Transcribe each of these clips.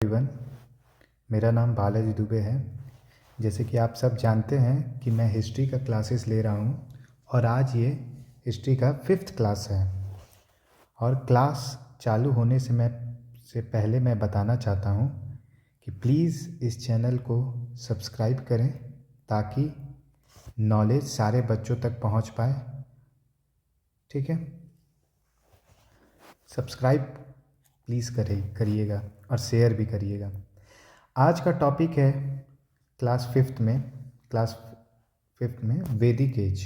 Everyone, मेरा नाम बालाजी दुबे है। जैसे कि आप सब जानते हैं कि मैं हिस्ट्री का क्लासेस ले रहा हूँ और आज ये हिस्ट्री का 5th क्लास है। और क्लास चालू होने से पहले मैं बताना चाहता हूँ कि प्लीज़ इस चैनल को सब्सक्राइब करें ताकि नॉलेज सारे बच्चों तक पहुँच पाए। ठीक है, सब्सक्राइब प्लीज़ करिएगा और शेयर भी करिएगा। आज का टॉपिक है क्लास फिफ्थ में वैदिक एज।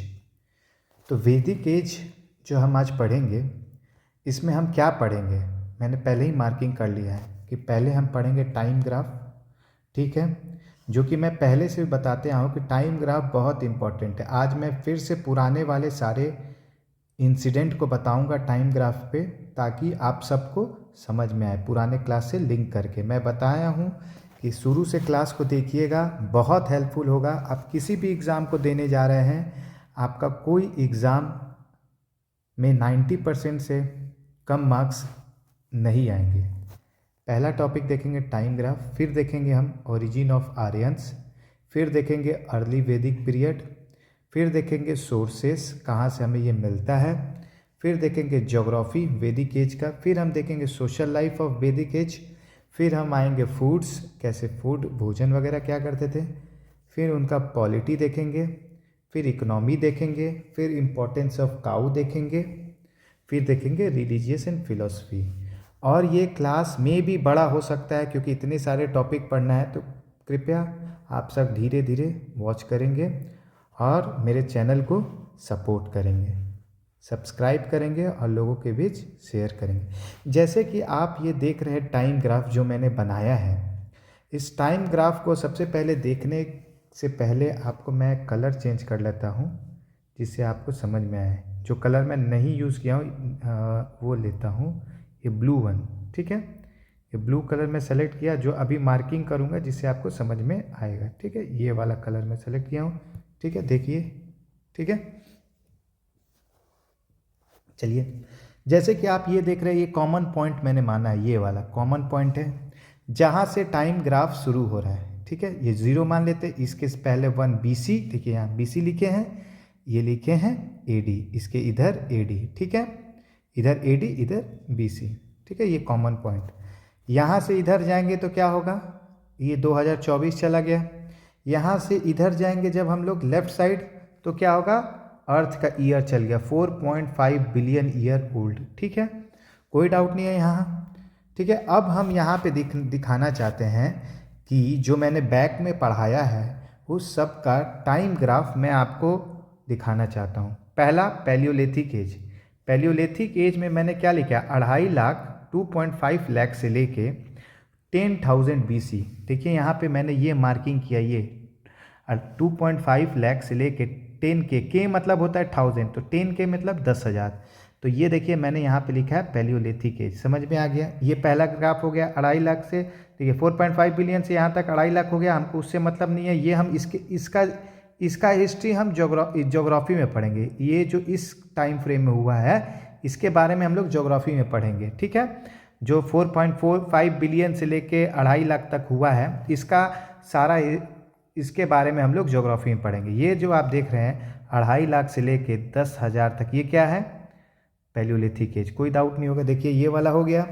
तो वैदिक एज जो हम आज पढ़ेंगे, इसमें हम क्या पढ़ेंगे, मैंने पहले ही मार्किंग कर लिया है कि पहले हम पढ़ेंगे टाइम ग्राफ। ठीक है, जो कि मैं पहले से बताते आया हूँ कि टाइम ग्राफ बहुत इम्पॉर्टेंट है। आज मैं फिर से पुराने वाले सारे इंसिडेंट को बताऊंगा टाइम ग्राफ पे, ताकि आप सबको समझ में आए। पुराने क्लास से लिंक करके मैं बताया हूँ कि शुरू से क्लास को देखिएगा, बहुत हेल्पफुल होगा। आप किसी भी एग्ज़ाम को देने जा रहे हैं, आपका कोई एग्ज़ाम में 90% से कम मार्क्स नहीं आएंगे। पहला टॉपिक देखेंगे टाइम ग्राफ, फिर देखेंगे हम ओरिजिन ऑफ आर्यंस, फिर देखेंगे अर्ली वैदिक पीरियड, फिर देखेंगे सोर्सेस कहाँ से हमें ये मिलता है, फिर देखेंगे ज्योग्राफी वैदिक एज का, फिर हम देखेंगे सोशल लाइफ ऑफ वैदिक एज, फिर हम आएंगे फूड्स, कैसे फूड भोजन वगैरह क्या करते थे, फिर उनका पॉलिटी देखेंगे, फिर इकोनॉमी देखेंगे, फिर इम्पोर्टेंस ऑफ काऊ देखेंगे, फिर देखेंगे रिलीजियस एंड फिलोसफी। और ये क्लास में भी बड़ा हो सकता है क्योंकि इतने सारे टॉपिक पढ़ना है। तो कृपया आप सब धीरे धीरे वॉच करेंगे और मेरे चैनल को सपोर्ट करेंगे, सब्सक्राइब करेंगे और लोगों के बीच शेयर करेंगे। जैसे कि आप ये देख रहे हैं टाइम ग्राफ जो मैंने बनाया है, इस टाइम ग्राफ को सबसे पहले देखने से पहले आपको मैं कलर चेंज कर लेता हूँ जिससे आपको समझ में आए। जो कलर मैं नहीं यूज़ किया हूँ वो लेता हूँ, ये ब्लू वन। ठीक है, ये ब्लू कलर मैं सेलेक्ट किया, जो अभी मार्किंग करूँगा जिससे आपको समझ में आएगा। ठीक है, ये वाला कलर मैं सेलेक्ट किया हूँ। ठीक है, देखिए। ठीक है, चलिए, जैसे कि आप ये देख रहे हैं, ये कॉमन पॉइंट मैंने माना है, ये वाला कॉमन पॉइंट है जहाँ से टाइम ग्राफ शुरू हो रहा है। ठीक है, ये 0 मान लेते हैं। इसके पहले 1 BC, देखिए यहाँ BC लिखे हैं, ये लिखे हैं AD, इसके इधर AD। ठीक है, इधर AD इधर BC। ठीक है, ये कॉमन पॉइंट। यहाँ से इधर जाएंगे तो क्या होगा, ये 2024 चला गया। यहाँ से इधर जाएंगे जब हम लोग लेफ्ट साइड तो क्या होगा, अर्थ का ईयर चल गया 4.5 बिलियन ईयर ओल्ड। ठीक है, कोई डाउट नहीं है यहाँ। ठीक है, अब हम यहाँ पे दिखाना चाहते हैं कि जो मैंने बैक में पढ़ाया है उस सब का टाइम ग्राफ मैं आपको दिखाना चाहता हूँ। पहला पैलियोलिथिक एज। पैलियोलिथिक एज में मैंने क्या लिखा, 2.5 लाख 2.5 लाख से लेके 10,000 BC। देखिए यहाँ पे मैंने ये मार्किंग किया, ये 2.5 लाख से लेके 10K, के मतलब होता है 1000, तो 10K मतलब 10,000। तो ये देखिए मैंने यहाँ पे लिखा है पैलियोलिथिक एज। समझ में आ गया, ये पहला ग्राफ हो गया 2.5 लाख से। देखिए 4.5 बिलियन से यहाँ तक 2.5 लाख हो गया। हमको उससे मतलब नहीं है, ये हम इसका हिस्ट्री हम ज्योग्राफी में पढ़ेंगे। ये जो इस टाइम फ्रेम में हुआ है इसके बारे में हम लोग ज्योग्राफी में पढ़ेंगे। ठीक है, जो 4.45 बिलियन से लेके 2.5 लाख तक हुआ है, इसका सारा इसके बारे में हम लोग ज्योग्राफी में पढ़ेंगे। ये जो आप देख रहे हैं 2.5 लाख से लेके 10,000 तक, ये क्या है, पैलियोलिथिक एज। कोई डाउट नहीं होगा। देखिए ये वाला हो गया।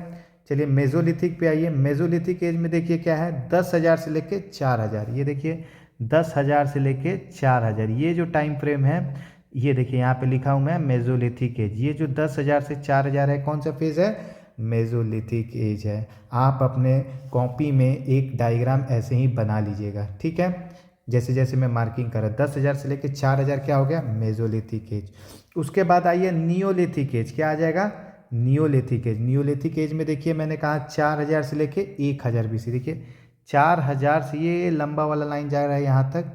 चलिए मेजोलिथिक पे आइए। मेजोलिथिक एज में देखिए क्या है, 10,000 से लेके 4,000। ये देखिए 10,000 से लेके 4,000, ये जो टाइम फ्रेम है, ये देखिए यहाँ पे लिखा हूँ मैं मेजोलिथिक एज। ये जो 10,000 से 4,000 है, कौन सा फेज है, मेजोलिथिक एज है। आप अपने कॉपी में एक डायग्राम ऐसे ही बना लीजिएगा। ठीक है, जैसे जैसे मैं मार्किंग कर रहा, 10,000 से लेके 4,000 क्या हो गया, मेजोलिथिक एज। उसके बाद आइए नियोलिथिक एज। क्या आ जाएगा, नियोलिथिक एज। नियोलिथिक एज में देखिए मैंने कहा 4,000 से लेके 1,000 BC। देखिए 4,000 से ये लंबा वाला लाइन जा रहा है यहाँ तक,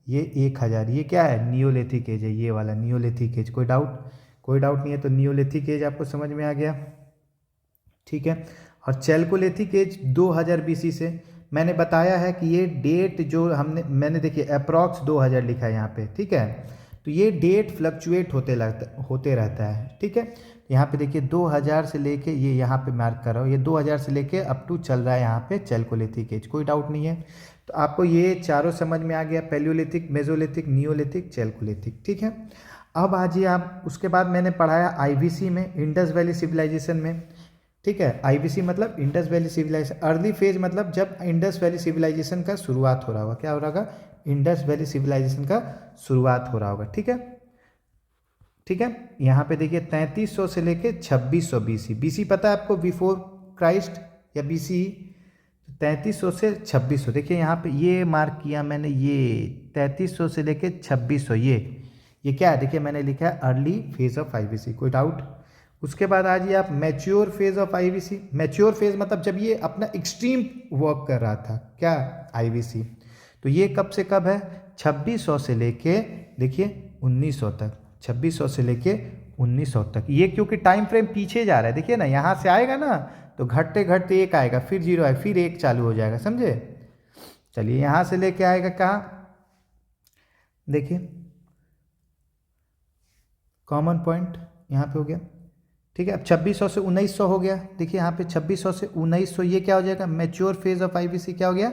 ये 1,000, ये क्या है, नियोलिथिक एज है, ये वाला नियोलिथिक एज। कोई डाउट नहीं है। तो नियोलिथिक एज आपको समझ में आ गया। ठीक है, और चैल्कोलिथिक एज 2000 BC से मैंने बताया है कि ये डेट जो मैंने देखिए अप्रॉक्स 2000 लिखा है यहाँ पे। ठीक है, तो ये डेट फ्लक्चुएट होते रहता है। ठीक है, यहाँ पे देखिए 2000 से लेके ये यहाँ पे मार्क कर रहा हूँ, ये 2000 से लेके अप टू चल रहा है यहाँ पे चैल्कोलिथिक एज, कोई डाउट नहीं है। तो आपको ये चारों समझ में आ गया, पैलियोलिथिक, मेसोलिथिक, नियोलिथिक, चैल्कोलिथिक, ठीक है। अब आजिए आप, उसके बाद मैंने पढ़ाया आईवीसी में, इंडस वैली सिविलाइजेशन में, ठीक है। आईवीसी मतलब Indus valley civilization, early phase मतलब जब इंडस वैली सिविलाइजेशन का शुरुआत हो रहा होगा, क्या हो रहा होगा, इंडस वैली सिविलाइजेशन का शुरुआत हो रहा होगा, ठीक है। ठीक है, यहाँ पे देखिए 3300 से लेके 2600 बीसी, बीसी पता है आपको, बिफोर क्राइस्ट या बीसी, 3300 से 2600, देखिए यहाँ पे ये मार्क किया मैंने, ये 3300 से लेके 2600, ये क्या है, देखिए मैंने लिखा है अर्ली फेज ऑफ आईवीसी, कोई डाउट। उसके बाद आ जाइए आप mature phase of IVC, mature phase मतलब जब ये अपना एक्सट्रीम वर्क कर रहा था, क्या, आईवीसी, तो ये कब से कब है, 2600 से लेके देखिए 1900 तक, 2600 से लेके 1900 तक, ये क्योंकि टाइम फ्रेम पीछे जा रहा है, देखिए ना, यहाँ से आएगा ना तो घटते घटते एक आएगा, फिर जीरो आएगा, फिर एक चालू हो जाएगा, समझे। चलिए यहाँ से लेके आएगा कहाँ, देखिए कॉमन पॉइंट यहाँ पे हो गया, ठीक है। अब 2600 से 1900 हो गया, देखिए यहाँ पे 2600 से 1900, ये क्या हो जाएगा, मैच्योर फेज ऑफ आईवीसी, क्या हो गया,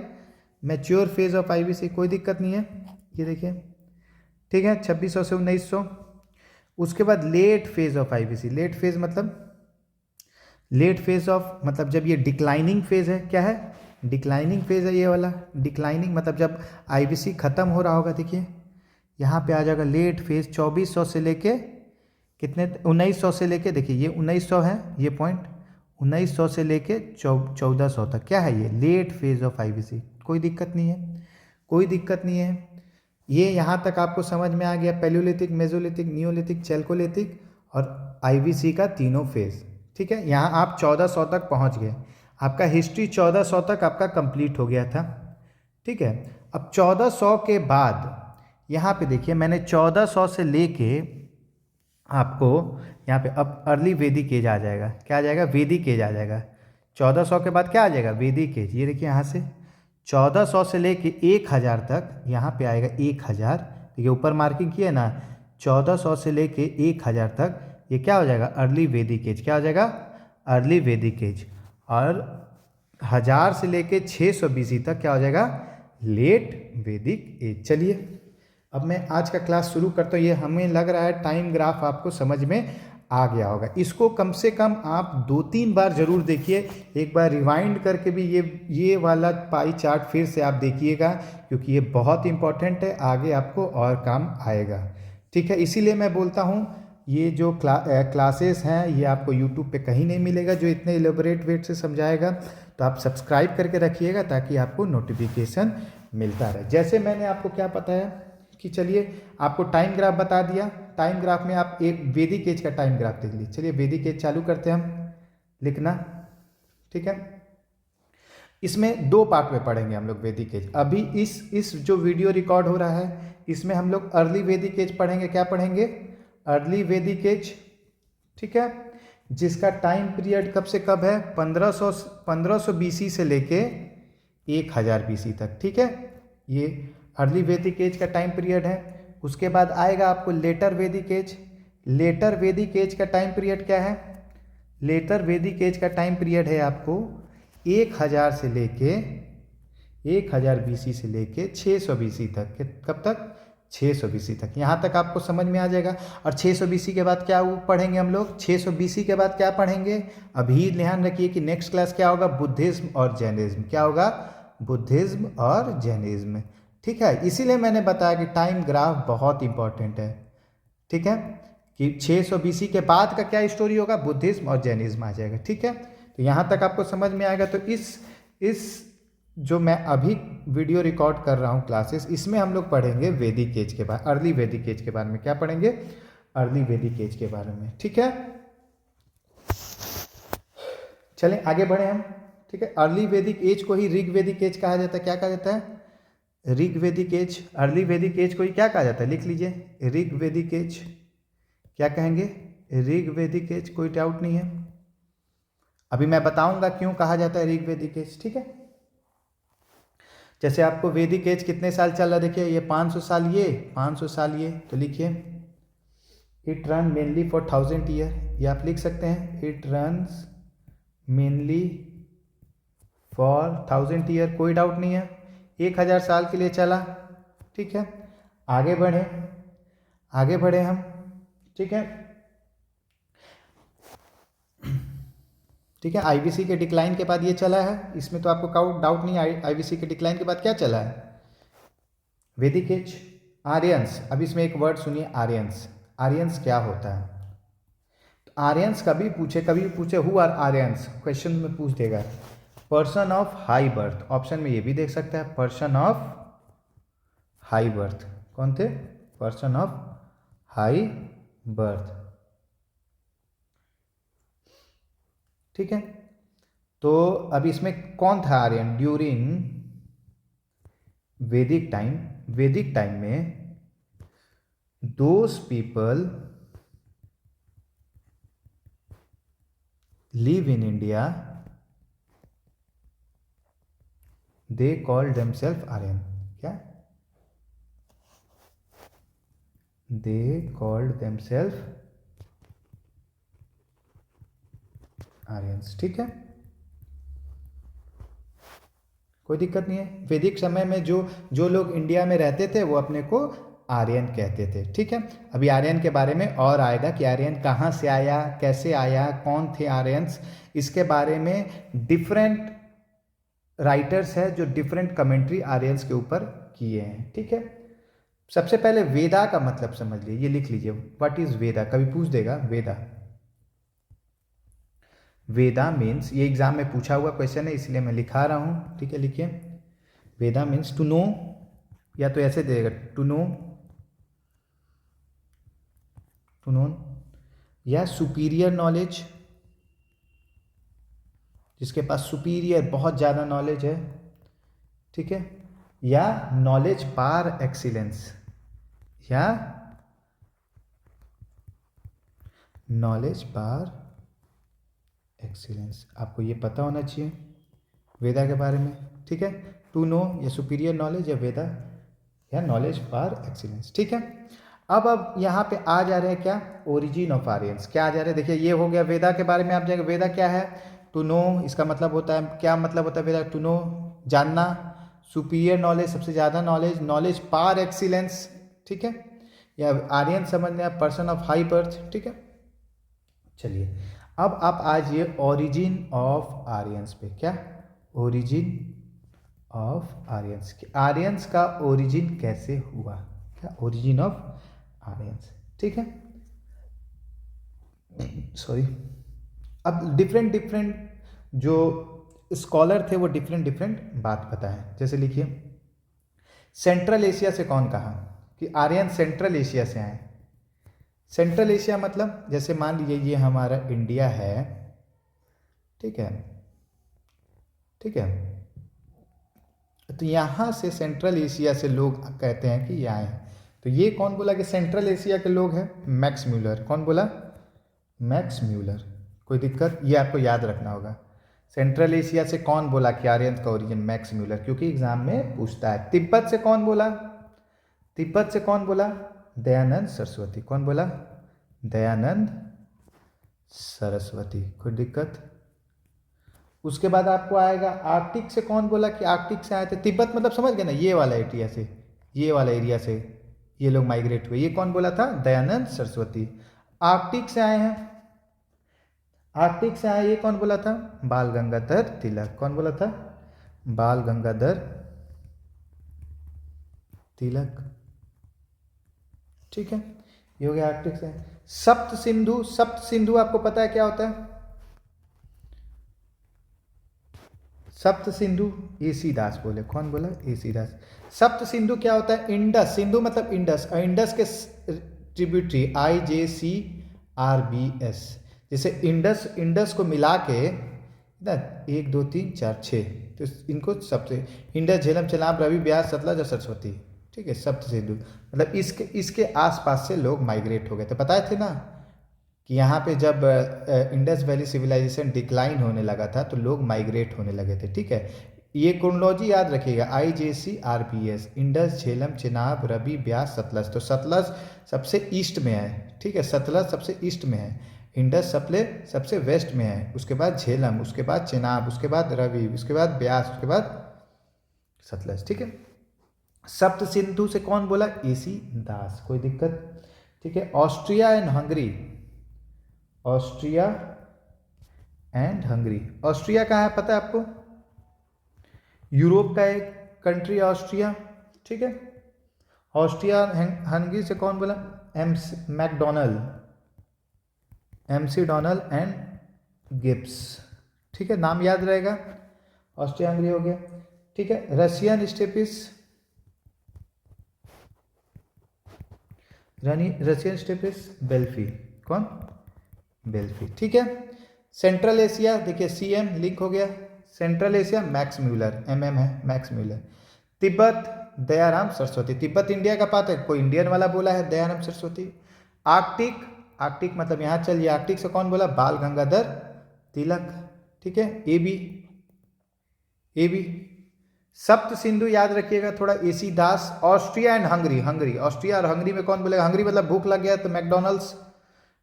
मैच्योर फेज ऑफ आईवीसी, कोई दिक्कत नहीं है, ये देखिए, ठीक है, 2600 से 1900। उसके बाद late phase of IVC, late phase मतलब, लेट फेज ऑफ मतलब जब ये डिक्लाइनिंग फेज है, क्या है, डिक्लाइनिंग फेज है ये वाला, डिक्लाइनिंग मतलब जब आईवीसी खत्म हो रहा होगा, देखिए यहाँ पे आ जाएगा लेट फेज, 2400 से लेके कितने, 1900 से लेके, देखिए ये 1900 है, ये पॉइंट 1900 से लेके 1400 तक, क्या है ये, लेट फेज ऑफ आईवीसी, कोई दिक्कत नहीं है, कोई दिक्कत नहीं है। ये यहाँ तक आपको समझ में आ गया, पैलियोलिथिक, मेसोलिथिक, नियोलिथिक, चैल्कोलिथिक और आईवीसी का तीनों फेज, ठीक है। यहाँ आप 1400 तक पहुँच गए, आपका हिस्ट्री 1400 तक आपका कंप्लीट हो गया था, ठीक है। अब 1400 के बाद यहाँ पे देखिए मैंने 1400 से लेके आपको यहाँ पे अब अर्ली वैदिक एज आ जाएगा, क्या आ जाएगा, वैदिक एज आ जाएगा। 1400 के बाद क्या आ जाएगा, वैदिक एज, ये देखिए यहाँ से 1400 से लेके 1000 तक, यहाँ पे आएगा 1000, देखिए ऊपर मार्किंग किया ना, 1400 से लेके 1000 तक, ये क्या हो जाएगा, अर्ली वैदिक एज, क्या हो जाएगा, अर्ली वैदिक एज। और 1000 से लेके 600 बीसी तक क्या हो जाएगा, लेट वैदिक एज। चलिए अब मैं आज का क्लास शुरू करता हूँ, ये हमें लग रहा है टाइम ग्राफ आपको समझ में आ गया होगा, इसको कम से कम आप 2-3 बार जरूर देखिए, एक बार रिवाइंड करके भी ये वाला पाई चार्ट फिर से आप देखिएगा, क्योंकि ये बहुत इंपॉर्टेंट है, आगे आपको और काम आएगा, ठीक है। इसीलिए मैं बोलता हूँ ये जो क्लासेस हैं ये आपको यूट्यूब पे कहीं नहीं मिलेगा जो इतने एलेबोरेट वेट से समझाएगा, तो आप सब्सक्राइब करके रखिएगा ताकि आपको नोटिफिकेशन मिलता रहे। जैसे मैंने आपको क्या बताया कि चलिए आपको टाइम ग्राफ बता दिया, टाइम ग्राफ में आप एक वैदिक एज का टाइम ग्राफ देख लीजिए। चलिए वैदिक एज चालू करते हैं हम लिखना, ठीक है। इसमें 2 पार्ट में पढ़ेंगे हम लोग वैदिक एज। अभी इस जो वीडियो रिकॉर्ड हो रहा है इसमें हम लोग अर्ली वैदिक एज पढ़ेंगे, क्या पढ़ेंगे, अर्ली वैदिक एज, ठीक है, जिसका टाइम पीरियड कब से कब है, 1500 बीसी से लेके 1000 बीसी तक, ठीक है, ये अर्ली वैदिक एज का टाइम पीरियड है। उसके बाद आएगा आपको लेटर वैदिक एज, लेटर वैदिक एज का टाइम पीरियड क्या है, लेटर वैदिक एज का टाइम पीरियड है आपको 1000 से लेके 1000 बीसी से लेके 600 बीसी तक, कब तक, 600 बीसी तक, यहाँ तक आपको समझ में आ जाएगा। और 600 बीसी के बाद क्या पढ़ेंगे हम लोग, 600 बीसी के बाद क्या पढ़ेंगे, अभी ध्यान रखिए कि नेक्स्ट क्लास क्या होगा, बुद्धिज्म और जैनिज्म, क्या होगा, बुद्धिज्म और जैनिज्म, ठीक है। इसीलिए मैंने बताया कि टाइम ग्राफ बहुत इंपॉर्टेंट है, ठीक है, कि 600 बीसी के बाद का क्या स्टोरी होगा, बुद्धिज्म और जैनिज्म आ जाएगा, ठीक है। तो यहाँ तक आपको समझ में आएगा। तो इस जो मैं अभी वीडियो रिकॉर्ड कर रहा हूँ क्लासेस, इसमें हम लोग पढ़ेंगे वैदिक एज के बारे, अर्ली वैदिक एज के बारे में, क्या पढ़ेंगे, अर्ली वैदिक एज के बारे में, ठीक है। चलें आगे बढ़े हम, ठीक है। अर्ली वैदिक एज को ही ऋग वैदिक एज कहा जाता है, क्या कहा जाता है, ऋग वैदिक एज, अर्ली वैदिक एज को ही क्या कहा जाता है, लिख लीजिए, ऋग वैदिक एज, क्या कहेंगे, ऋग वैदिक एज, कोई डाउट नहीं है। अभी मैं बताऊंगा क्यों कहा जाता है ऋग वैदिक एज, ठीक है। जैसे आपको वैदिक एज कितने साल चल रहा है, देखिए ये 500 साल, ये 500 साल, ये तो लिखिए it run mainly for 1000 year, ये आप लिख सकते हैं, it runs mainly for 1000 year, कोई डाउट नहीं है, 1000 साल के लिए चला। ठीक है, आगे बढ़े, आगे बढ़े हम। ठीक है, ठीक है, आईवीसी के डिक्लाइन के बाद ये चला है, इसमें तो आपको डाउट नहीं है, आईवीसी के डिक्लाइन के बाद क्या चला है, वैदिक एज, आर्यंस। अब इसमें एक वर्ड सुनिए, आर्यंस। आर्यंस क्या होता है? तो आर्यंस कभी पूछे हु आर आर्यंस, क्वेश्चन में पूछ देगा। Person of high birth, option में ये भी देख सकता है, पर्सन ऑफ हाई बर्थ। कौन थे? Person of high birth. ठीक है, तो अब इसमें कौन था आर्यन? ड्यूरिंग वैदिक टाइम, वैदिक टाइम में those people live in India, they called themselves Aryan. क्या? They called themselves Aryans. ठीक है, कोई दिक्कत नहीं है। वैदिक समय में जो लोग इंडिया में रहते थे वो अपने को आर्यन कहते थे। ठीक है, अभी आर्यन के बारे में और आएगा कि आर्यन कहाँ से आया, कैसे आया, कौन थे आर्यंस, इसके बारे में डिफरेंट राइटर्स है जो डिफरेंट कमेंट्री आर्यंस के ऊपर किए हैं। ठीक है, सबसे पहले वेदा का मतलब समझ लीजिए, ये लिख लीजिए, व्हाट इज वेदा, कभी पूछ देगा वेदा। वेदा मीन्स, ये एग्जाम में पूछा हुआ क्वेश्चन है इसलिए मैं लिखा रहा हूँ। ठीक है, लिखिए, वेदा मीन्स टू नो, या तो ऐसे देगा टू नो, टू नो, या सुपीरियर नॉलेज, जिसके पास सुपीरियर बहुत ज़्यादा नॉलेज है। ठीक है, या नॉलेज पार एक्सीलेंस, या नॉलेज पार एक्सीलेंस, आपको ये पता होना चाहिए वेदा के बारे में। ठीक है, टू नो या सुपीरियर नॉलेज, या वेदा, या नॉलेज पार एक्सीलेंस। ठीक है, अब यहाँ पे आ जा रहे हैं क्या, ओरिजिन ऑफ आर्यंस। क्या आ जा रहे हैं, देखिए ये हो गया वेदा के बारे में। आप जाएंगे, वेदा क्या है, टू नो, इसका मतलब होता है, क्या मतलब होता है वेदा, टू नो, जानना, सुपीरियर नॉलेज, सबसे ज़्यादा नॉलेज, नॉलेज पार एक्सीलेंस। ठीक है, या आर्यन समझना, पर्सन ऑफ हाई बर्थ। ठीक है, चलिए अब आप आइए ओरिजिन ऑफ आर्यंस पे। क्या? ओरिजिन ऑफ आर्यंस, आर्यंस का ओरिजिन कैसे हुआ, क्या ओरिजिन ऑफ आर्यंस। ठीक है, सॉरी, अब डिफरेंट जो स्कॉलर थे वो डिफरेंट बात बताएं। जैसे लिखिए, सेंट्रल एशिया से कौन कहा कि आर्यन सेंट्रल एशिया से आए। सेंट्रल एशिया मतलब जैसे मान लीजिए ये हमारा इंडिया है, ठीक है, ठीक है, तो यहाँ से सेंट्रल एशिया से लोग कहते हैं कि ये आए हैं। तो ये कौन बोला कि सेंट्रल एशिया के लोग हैं? Max Muller. कौन बोला? Max Muller. कोई दिक्कत? ये आपको याद रखना होगा। सेंट्रल एशिया से कौन बोला कि आर्यन का ओरिजिन? मैक्स म्यूलर, क्योंकि एग्जाम में पूछता है। तिब्बत से कौन बोला? तिब्बत से कौन बोला? दयानंद सरस्वती। कौन बोला? दयानंद सरस्वती। कोई दिक्कत? उसके बाद आपको आएगा आर्कटिक से कौन बोला कि आर्कटिक से आए थे? तिब्बत मतलब समझ गए ना, ये वाला एरिया से, ये वाला एरिया से ये लोग माइग्रेट हुए। ये कौन बोला था? दयानंद सरस्वती। आर्कटिक से आए हैं, आर्कटिक से आए, ये कौन बोला था? बाल गंगाधर तिलक। कौन बोला था? बाल गंगाधर तिलक। ठीक है, ये हो गया आर्कटिक से। सप्त सिंधु, सप्त सिंधु आपको पता है क्या होता है? सप्त सिंधु एसी दास बोले। कौन बोला? एसी दास। सप्त सिंधु क्या होता है? इंडस, सिंधु मतलब इंडस, और इंडस के ट्रिब्यूटरी IJCRBS। जैसे इंडस, इंडस को मिला के ना 1 2 3 4 6, तो इनको सबसे इंडस, झेलम, चेनाब, रवि, ब्यास, सतलज और सरस्वती। ठीक है, सप्त सिंधु मतलब इसके आसपास से लोग माइग्रेट हो गए थे। बताए थे ना कि यहाँ पे जब इंडस वैली सिविलाइजेशन डिक्लाइन होने लगा था तो लोग माइग्रेट होने लगे थे। ठीक है, ये क्रोनोलॉजी याद रखिएगा, IJC RPS, Indus, Jhelum, Chenab, Ravi, Beas, Sutlej. तो सतलज सबसे ईस्ट में है, ठीक है, सतलज सबसे ईस्ट में है, इंडस सबसे वेस्ट में है, उसके बाद झेलम, उसके बाद चेनाब, उसके बाद रवि, उसके बाद ब्यास, उसके बाद सतलज, ठीक है। सप्त सिंधु से कौन बोला? AC दास, कोई दिक्कत? ठीक है। Austria and Hungary, Austria and Hungary, Austria कहाँ है पता है आपको? यूरोप का एक कंट्री ऑस्ट्रिया, ठीक है। ऑस्ट्रिया हंगरी से कौन बोला? MC डोनाल्ड एंड गिब्स, ठीक है, नाम याद रहेगा। ऑस्ट्रिया हंगरी हो गया, ठीक है। रशियन स्टेपिस, बेल्फी, कौन? बेल्फी, ठीक है। सेंट्रल एशिया देखिए, CM लिंक हो गया, central Asia Max Muller, MM है, Max Muller. Tibet Dayaram Saraswati, Tibet India का पार्ट है, कोई इंडियन वाला बोला है, दयाराम सरस्वती। आर्कटिक मतलब यहाँ चलिए, आर्कटिक से कौन बोला? बाल गंगाधर तिलक, ठीक है। AB सप्त सिंधु याद रखिएगा थोड़ा, AC Das. Austria and Hungary, Austria और हंगरी में कौन बोलेगा? हंगरी मतलब भूख लग गया तो मैकडोनल्ड्स,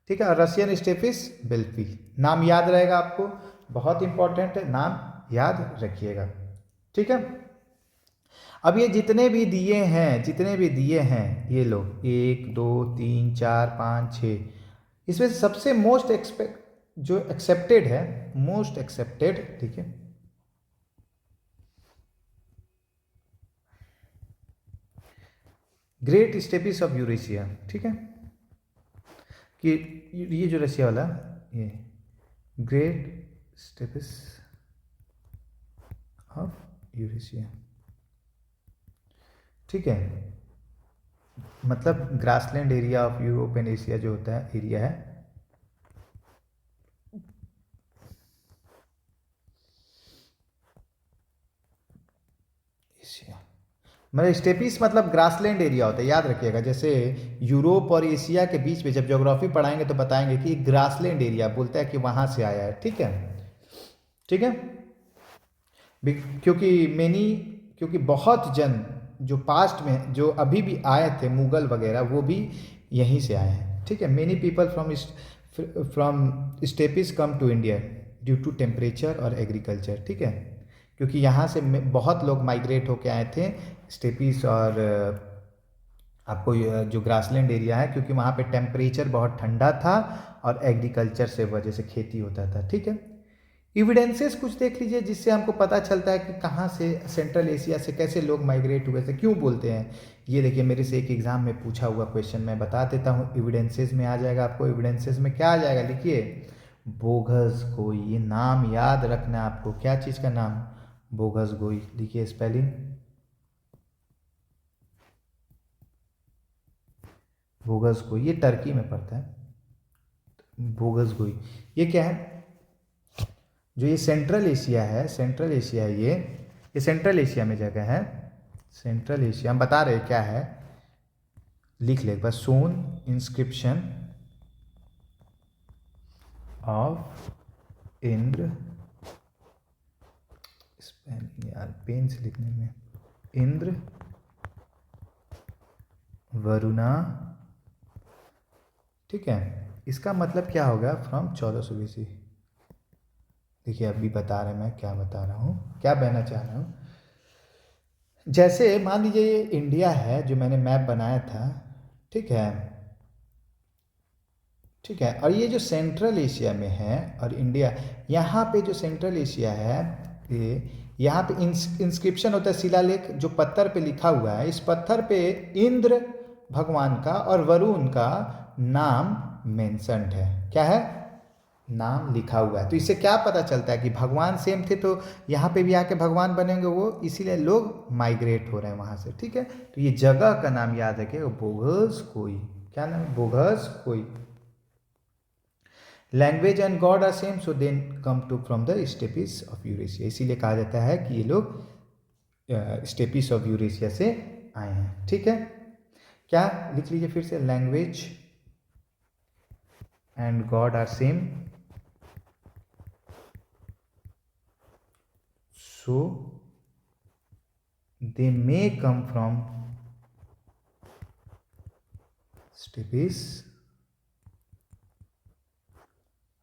ठीक है। रशियन स्टेपिस बेल्फी, नाम याद रहेगा आपको, बहुत इंपॉर्टेंट है, नाम याद रखिएगा, ठीक है। अब ये जितने भी दिए हैं ये लोग, 1 2 3 4 5 6, इसमें सबसे जो एक्सेप्टेड है, मोस्ट एक्सेप्टेड, ठीक है, ग्रेट स्टेपिस ऑफ यूरेशिया, ठीक है, कि ये जो रशिया वाला, ये ग्रेट स्टेपिस ऑफ यूरेशिया, ठीक है, मतलब grassland area of Europe and Asia जो होता है, एरिया है, एशिया मतलब स्टेपिस मतलब ग्रासलैंड एरिया होता है, याद रखिएगा। जैसे यूरोप और एशिया के बीच में जब ज्योग्राफी पढ़ाएंगे तो बताएंगे कि ग्रासलैंड एरिया बोलता है कि वहां से आया है, ठीक है, ठीक है। क्योंकि बहुत जन जो पास्ट में जो अभी भी आए थे मुगल वगैरह, वो भी यहीं से आए हैं, ठीक है। Many people from steppes come to India due to temperature और एग्रीकल्चर, ठीक है, क्योंकि यहाँ से बहुत लोग माइग्रेट होके आए थे स्टेपिस और आपको जो ग्रासलैंड एरिया है, क्योंकि वहाँ पे टेम्परेचर बहुत ठंडा था और एग्रीकल्चर से वजह से खेती होता था, ठीक है। इविडेंसेस कुछ देख लीजिए जिससे हमको पता चलता है कि कहाँ से, सेंट्रल एशिया से कैसे लोग माइग्रेट हुए थे, क्यों बोलते हैं। ये देखिए मेरे से एक एग्जाम में पूछा हुआ क्वेश्चन मैं बता देता हूँ, इविडेंसेस में आ जाएगा आपको, इविडेंसेस में क्या आ जाएगा लिखिए, बोगस गोई, ये नाम याद रखना है आपको, क्या चीज़ का नाम? बोगस गोई, लिखिए स्पेलिंग, बोगस गोई, ये टर्की में पड़ता है, बोगस गोई। ये क्या है? जो ये सेंट्रल एशिया है, ये सेंट्रल एशिया में जगह है, सेंट्रल एशिया हम बता रहे क्या है, लिख ले बस, सोन इंस्क्रिप्शन ऑफ इंद्र, स्पेलिंग यार पेन से लिखने में, इंद्र वरुणा, ठीक है। इसका मतलब क्या होगा? From 1400 BC। देखिए अभी बता रहे, मैं क्या बता रहा हूँ, क्या कहना चाह रहा हूँ। जैसे मान लीजिए ये इंडिया है जो मैंने मैप बनाया था, ठीक है, ठीक है, और ये जो सेंट्रल एशिया में है और इंडिया, यहाँ पे जो सेंट्रल एशिया है, ये यहाँ पे इंस्क्रिप्शन होता है, शिलालेख, जो पत्थर पे लिखा हुआ है, इस पत्थर पे इंद्र भगवान का और वरुण का नाम मेंशन्ड है, क्या है? नाम लिखा हुआ है। तो इससे क्या पता चलता है कि भगवान सेम थे, तो यहाँ पे भी आके भगवान बनेंगे वो, इसीलिए लोग माइग्रेट हो रहे हैं वहाँ से, ठीक है। तो ये जगह का नाम याद रखिएगा, बोगस कोई, क्या नाम है? बोगस कोई। Language and god are same, so then come to from the steppes of Eurasia, इसीलिए कहा जाता है कि ये लोग स्टेपिस ऑफ यूरेशिया से आए हैं, ठीक है। क्या लिख लीजिए फिर से, language and god are same, so they may come from steppes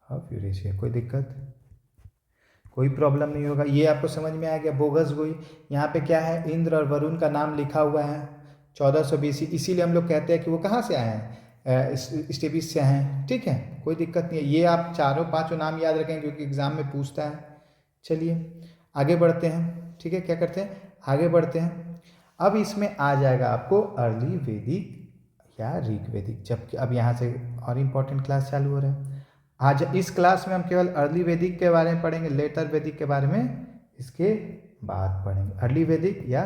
of Eurasia. कोई दिक्कत, कोई प्रॉब्लम नहीं होगा। ये आपको समझ में आ गया। बोगस गोई, यहाँ पे क्या है, इंद्र और वरुण का नाम लिखा हुआ है 1400 BC, इसीलिए हम लोग कहते हैं कि वो कहाँ से आए हैं, स्टेबिस से आए हैं। ठीक है, कोई दिक्कत नहीं है। ये आप चारों पांचों नाम याद रखें क्योंकि एग्जाम में पूछता है। चलिए आगे बढ़ते हैं। ठीक है, क्या करते हैं, आगे बढ़ते हैं। अब इसमें आ जाएगा आपको अर्ली वैदिक या ऋग्वेदिक, जबकि अब यहाँ से और इम्पोर्टेंट क्लास चालू हो रहा है। आज इस क्लास में हम केवल अर्ली वैदिक के बारे में पढ़ेंगे, लेटर वैदिक के बारे में इसके बाद पढ़ेंगे। अर्ली वैदिक या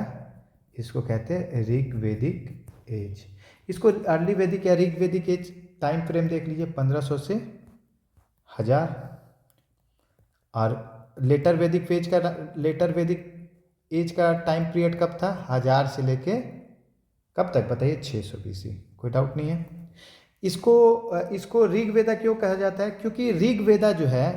इसको कहते हैं ऋग्वेदिक एज। इसको अर्ली वैदिक या ऋग्वेदिक एज टाइम फ्रेम देख लीजिए 1500 से 1000। और लेटर वैदिक एज का टाइम पीरियड कब था, 1000 से लेके कब तक बताइए, 600 BC। कोई डाउट नहीं है। इसको ऋग्वेदा क्यों कहा जाता है, क्योंकि ऋग्वेदा जो है,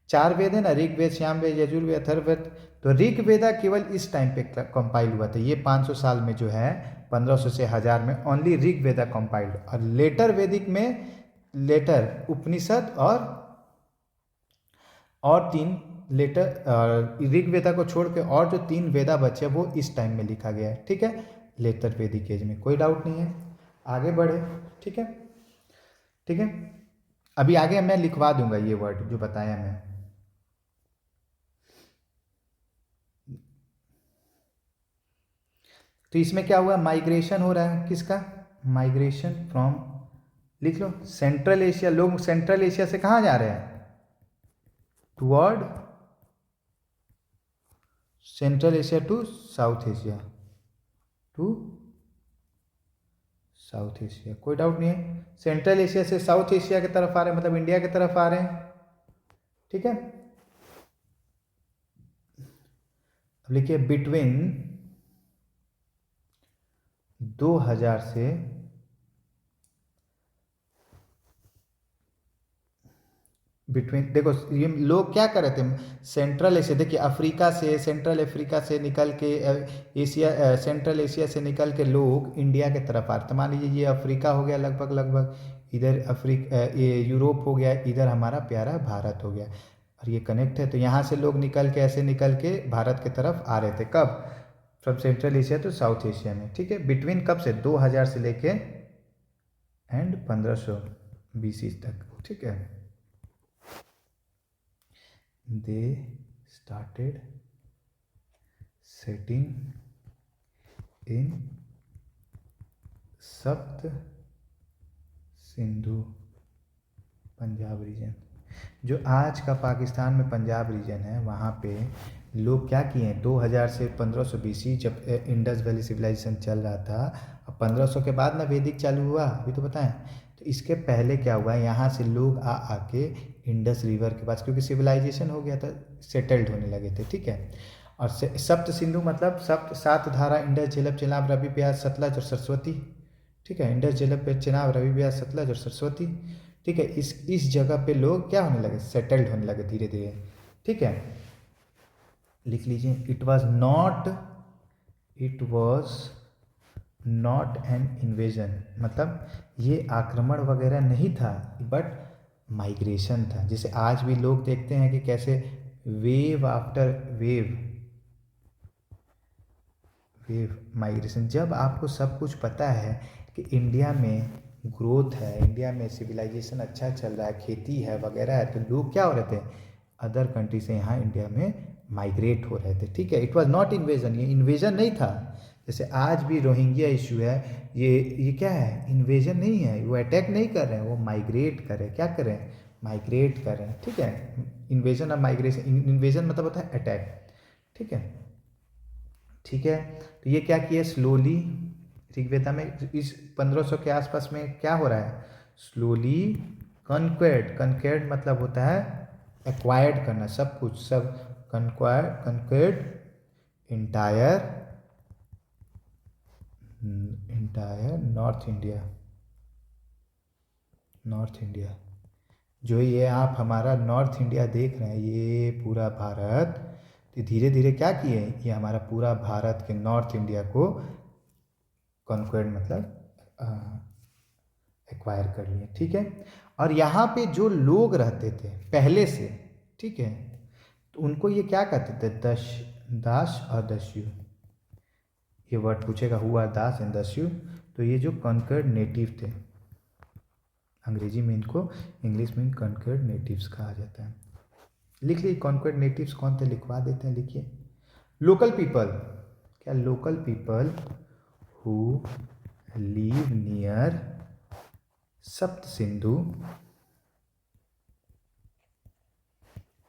4 वेद है ना, ऋग्वेद, सामवेद, यजुर्वेद, अथर्ववेद, तो ऋग्वेदा केवल इस टाइम पे कंपाइल हुआ था। ये 500 साल में जो है 1500 से 1000 में ओनली ऋग्वेदा कंपाइल्ड। और लेटर वैदिक में लेटर उपनिषद और 3 लेटर ऋग्वेदा को छोड़ के और जो 3 वेदा बचे वो इस टाइम में लिखा गया है। ठीक है, लेटर वैदिक एज में, कोई डाउट नहीं है। आगे बढ़े। ठीक है, ठीक है, अभी आगे मैं लिखवा दूंगा ये वर्ड जो बताया मैं। तो इसमें क्या हुआ, माइग्रेशन हो रहा है, किसका, माइग्रेशन फ्रॉम, लिख लो, सेंट्रल एशिया। लोग सेंट्रल एशिया से कहाँ जा रहे हैं, toward central Asia to south Asia, to south Asia. कोई डाउट नहीं है, सेंट्रल एशिया से साउथ एशिया की तरफ आ रहे हैं, मतलब इंडिया की तरफ आ रहे हैं। ठीक है, अब लिखिए बिटवीन 2000 से बिटवीन, देखो ये लोग क्या कर रहे थे, सेंट्रल एशिया, देखिए अफ्रीका से, सेंट्रल अफ्रीका से निकल के एशिया, सेंट्रल एशिया से निकल के लोग इंडिया के तरफ आ रहे थे। मान लीजिए ये अफ्रीका हो गया लगभग लगभग, इधर ये यूरोप हो गया, इधर हमारा प्यारा भारत हो गया, और ये कनेक्ट है। तो यहाँ से लोग निकल के, ऐसे निकल के भारत के तरफ आ रहे थे, कब, from central Asia to south Asia में। ठीक है, बिटवीन कब से, 2000 से लेके एंड 1500 BC तक। ठीक है, they started setting in सप्त सिंधु पंजाब रीजन, जो आज का पाकिस्तान में पंजाब रीजन है, वहाँ पे लोग क्या किए हैं, 2000 से 1500 BC जब इंडस वैली सिविलाइजेशन चल रहा था, अब 1500 के बाद ना वैदिक चालू हुआ, अभी तो बताएं। तो इसके पहले क्या हुआ, यहाँ से लोग आके इंडस रिवर के पास, क्योंकि सिविलाइजेशन हो गया था, सेटल्ड होने लगे थे। ठीक है, और सप्त सिंधु मतलब सप्त, 7 धारा, इंडस, झेलम, चेनाब, रवि, ब्यास, सतलज और सरस्वती। ठीक है, इंडस, झेलम, चेनाब, रवि, ब्यास, सतलज और सरस्वती। ठीक है, इस जगह पे लोग क्या होने लगे, सेटल्ड होने लगे धीरे धीरे। ठीक है, लिख लीजिए, it was not an invasion, मतलब ये आक्रमण वगैरह नहीं था, बट माइग्रेशन था। जैसे आज भी लोग देखते हैं कि कैसे वेव आफ्टर वेव माइग्रेशन, जब आपको सब कुछ पता है कि इंडिया में ग्रोथ है, इंडिया में सिविलाइजेशन अच्छा चल रहा है, खेती है वगैरह है, तो लोग क्या हो रहे थे, अदर कंट्री से यहाँ इंडिया में माइग्रेट हो रहे थे। ठीक है, इट वाज नॉट इन्वेजन, ये इन्वेजन नहीं था। जैसे आज भी रोहिंग्या इशू है, ये क्या है, इन्वेजन नहीं है, वो अटैक नहीं कर रहे हैं, वो माइग्रेट कर रहे हैं। क्या कर रहे हैं, माइग्रेट कर रहे हैं। ठीक है, इन्वेजन और माइग्रेशन, इन्वेजन मतलब होता है अटैक। ठीक है, ठीक है, तो ये क्या किया, स्लोली ऋग्वेदा में इस 1500 के आसपास में क्या हो रहा है, स्लोली कन्क्वेर्ड मतलब होता है एक्वायर्ड करना, सब कुछ, सब कन्क्वेर्ड इंटायर नॉर्थ इंडिया, जो ये आप हमारा नॉर्थ इंडिया देख रहे हैं, ये पूरा भारत तो धीरे धीरे क्या किए, ये हमारा पूरा भारत के नॉर्थ इंडिया को कॉन्क्वेस्ट मतलब एक्वायर कर लिए, ठीक है। और यहाँ पे जो लोग रहते थे पहले से, ठीक है, तो उनको ये क्या कहते थे, दास और दस्यु। ये वर्ड पूछेगा हु आर दास एंड दस्यु, तो ये जो कॉन्कर्ड नेटिव थे, अंग्रेजी में इनको, इंग्लिश में कॉन्कर्ड नेटिव्स कहा जाता है। लिख लीजिए कॉन्कर्ड नेटिव्स कौन थे, लिखवा देते हैं, लिखिए। लोकल पीपल, क्या, local people who live near सप्त सिंधु,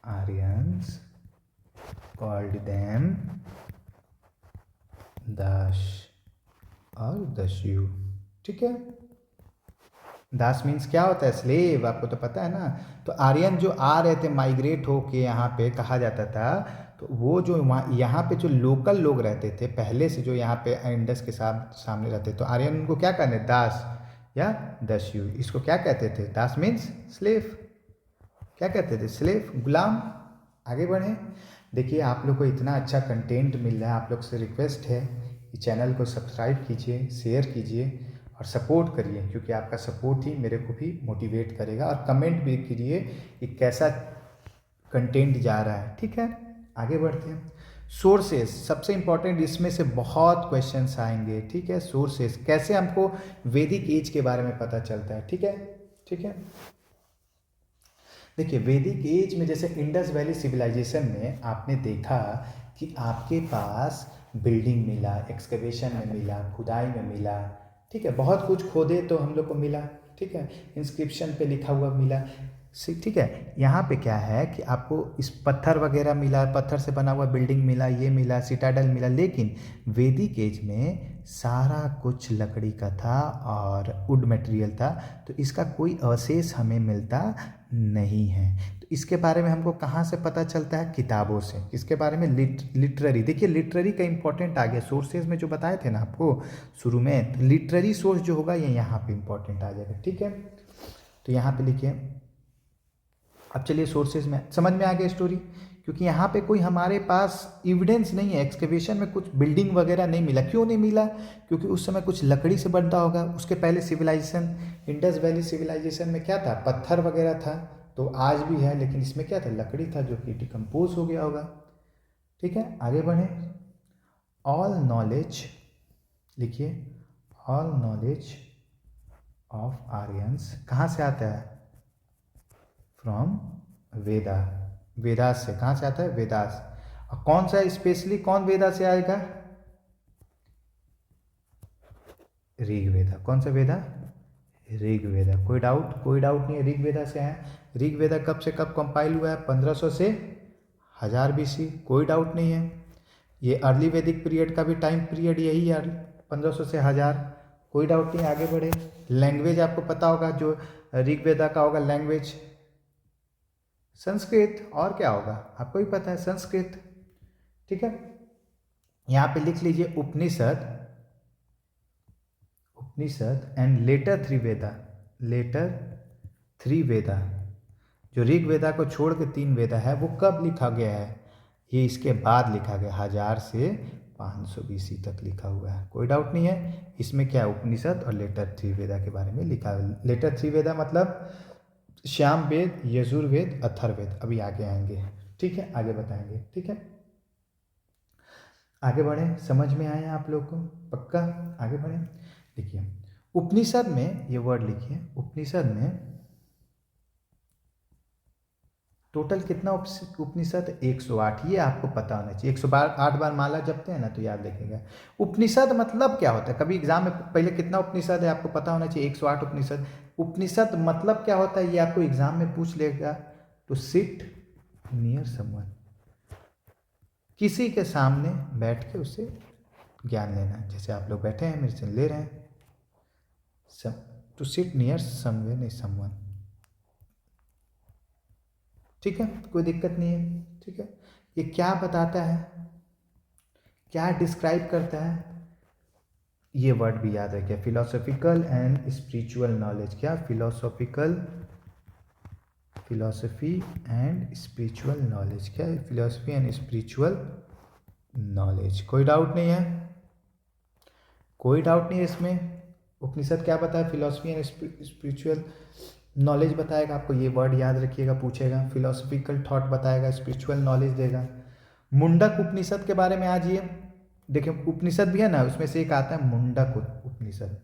आर्यंस कॉल्ड देम दास और दस्यु, ठीक है। दास मीन्स क्या होता है, स्लेव, आपको तो पता है ना। तो आर्यन जो आ रहे थे माइग्रेट होके यहाँ पे, कहा जाता था, तो वो जो यहाँ पे जो लोकल लोग रहते थे पहले से, जो यहाँ पे इंडस के सामने रहते, तो आर्यन उनको क्या कहते, दास या दस्यु। इसको क्या कहते थे, दास मीन्स स्लेव, क्या कहते थे, स्लेव, गुलाम। आगे बढ़ें। देखिए आप लोग को इतना अच्छा कंटेंट मिल रहा है, आप लोग से रिक्वेस्ट है कि चैनल को सब्सक्राइब कीजिए, शेयर कीजिए और सपोर्ट करिए, क्योंकि आपका सपोर्ट ही मेरे को भी मोटिवेट करेगा। और कमेंट भी कीजिए कि कैसा कंटेंट जा रहा है, ठीक है। आगे बढ़ते हैं। सोर्सेस सबसे इंपॉर्टेंट, इसमें से बहुत क्वेश्चंस आएंगे, ठीक है। सोर्सेस, कैसे हमको वैदिक एज के बारे में पता चलता है, ठीक है, ठीक है। देखिए वैदिक एज में जैसे इंडस वैली सिविलाइजेशन में आपने देखा कि आपके पास बिल्डिंग मिला, एक्सकवेशन में मिला, खुदाई में मिला, ठीक है, बहुत कुछ खोदे तो हम लोग को मिला, ठीक है, इंस्क्रिप्शन पे लिखा हुआ मिला, ठीक है। यहाँ पे क्या है कि आपको इस पत्थर वगैरह मिला, पत्थर से बना हुआ बिल्डिंग मिला, ये मिला, सिटाडल मिला, लेकिन वैदिक एज में सारा कुछ लकड़ी का था और वुड मटेरियल था, तो इसका कोई अवशेष हमें मिलता नहीं है। तो इसके बारे में हमको कहाँ से पता चलता है, किताबों से। इसके बारे में लिटरेरी, देखिए लिटरेरी का इंपॉर्टेंट आ गया, सोर्सेज में जो बताए थे ना आपको शुरू में, तो लिटरेरी सोर्स जो होगा ये यहाँ पे इंपॉर्टेंट आ जाएगा, ठीक है। तो यहाँ पे लिखिए। अब चलिए सोर्सेज में समझ में आ गया स्टोरी, क्योंकि यहाँ पे कोई हमारे पास एविडेंस नहीं है, एक्सकवेशन में कुछ बिल्डिंग वगैरह नहीं मिला। क्यों नहीं मिला, क्योंकि उस समय कुछ लकड़ी से बनता होगा। उसके पहले सिविलाइजेशन, इंडस वैली सिविलाइजेशन में क्या था, पत्थर वगैरह था, तो आज भी है, लेकिन इसमें क्या था, लकड़ी था, जो कि डिकम्पोज हो गया होगा, ठीक है। आगे बढ़े। ऑल नॉलेज लिखिए, ऑल नॉलेज ऑफ आर्यंस कहाँ से आता है, फ्रॉम वेदा, वेदास से। कहाँ से आता है, वेदास। और कौन सा स्पेशली, कौन वेदा से आएगा, ऋग वेदा। कौन सा वेदा, ऋग वेदा। कोई डाउट नहीं है, ऋग वेदा से आया। ऋग वेदा कब से कब कंपाइल हुआ है, 1500 से 1000 BC, कोई डाउट नहीं है। ये अर्ली वैदिक पीरियड का भी टाइम पीरियड यही है, 1500 से 1000, कोई डाउट नहीं। आगे बढ़े। लैंग्वेज आपको पता होगा, जो ऋग वेदा का होगा लैंग्वेज संस्कृत, और क्या होगा आपको भी पता है, संस्कृत, ठीक है। यहाँ पे लिख लीजिए उपनिषद, उपनिषद एंड लेटर 3 वेदा, लेटर 3 वेदा, जो ऋग वेदा को छोड़ के 3 वेदा है, वो कब लिखा गया है, ये इसके बाद लिखा गया, 1000 से 500 BC तक लिखा हुआ है, कोई डाउट नहीं है। इसमें क्या है, उपनिषद और लेटर 3 वेदा के बारे में लिखा है। लेटर 3 वेदा मतलब श्याम वेद, यजुर्वेद, अथर्ववेद, अभी आगे आएंगे, ठीक है, आगे बताएंगे, ठीक है। आगे बढ़ें, समझ में आए आप लोग को, पक्का। आगे बढ़ें। देखिए उपनिषद में ये वर्ड लिखिए, उपनिषद में टोटल कितना उपनिषद, 108, ये आपको पता होना चाहिए। 108 बार माला जपते हैं ना, तो याद रखिएगा। उपनिषद मतलब क्या होता है, कभी एग्जाम में पहले कितना उपनिषद है आपको पता होना चाहिए, 108 उपनिषद। उपनिषद मतलब क्या होता है, ये आपको एग्जाम में पूछ लेगा। टू सिट नियर समवन, किसी के सामने बैठ के उससे ज्ञान लेना, जैसे आप लोग बैठे हैं मेरे से ले रहे हैं। टू सिट नियर समवेयर, नहीं समवन, ठीक है, कोई दिक्कत नहीं है, ठीक है। ये क्या बताता है, क्या डिस्क्राइब करता है, ये वर्ड भी याद रखिए, फिलोसॉफिकल एंड स्पिरिचुअल नॉलेज। क्या, philosophical philosophy and spiritual knowledge. क्या है फिलॉसफी एंड स्पिरिचुअल नॉलेज? कोई डाउट नहीं है? कोई डाउट नहीं है इसमें? उपनिषद क्या बताया? फिलॉसफी एंड स्पिरिचुअल नॉलेज बताएगा आपको, ये वर्ड याद रखिएगा, पूछेगा। फिलोसफिकल थॉट बताएगा, स्पिरिचुअल नॉलेज देगा। मुंडक उपनिषद के बारे में आज ये देखिए, उपनिषद भी है ना, उसमें से एक आता है मुंडक उपनिषद।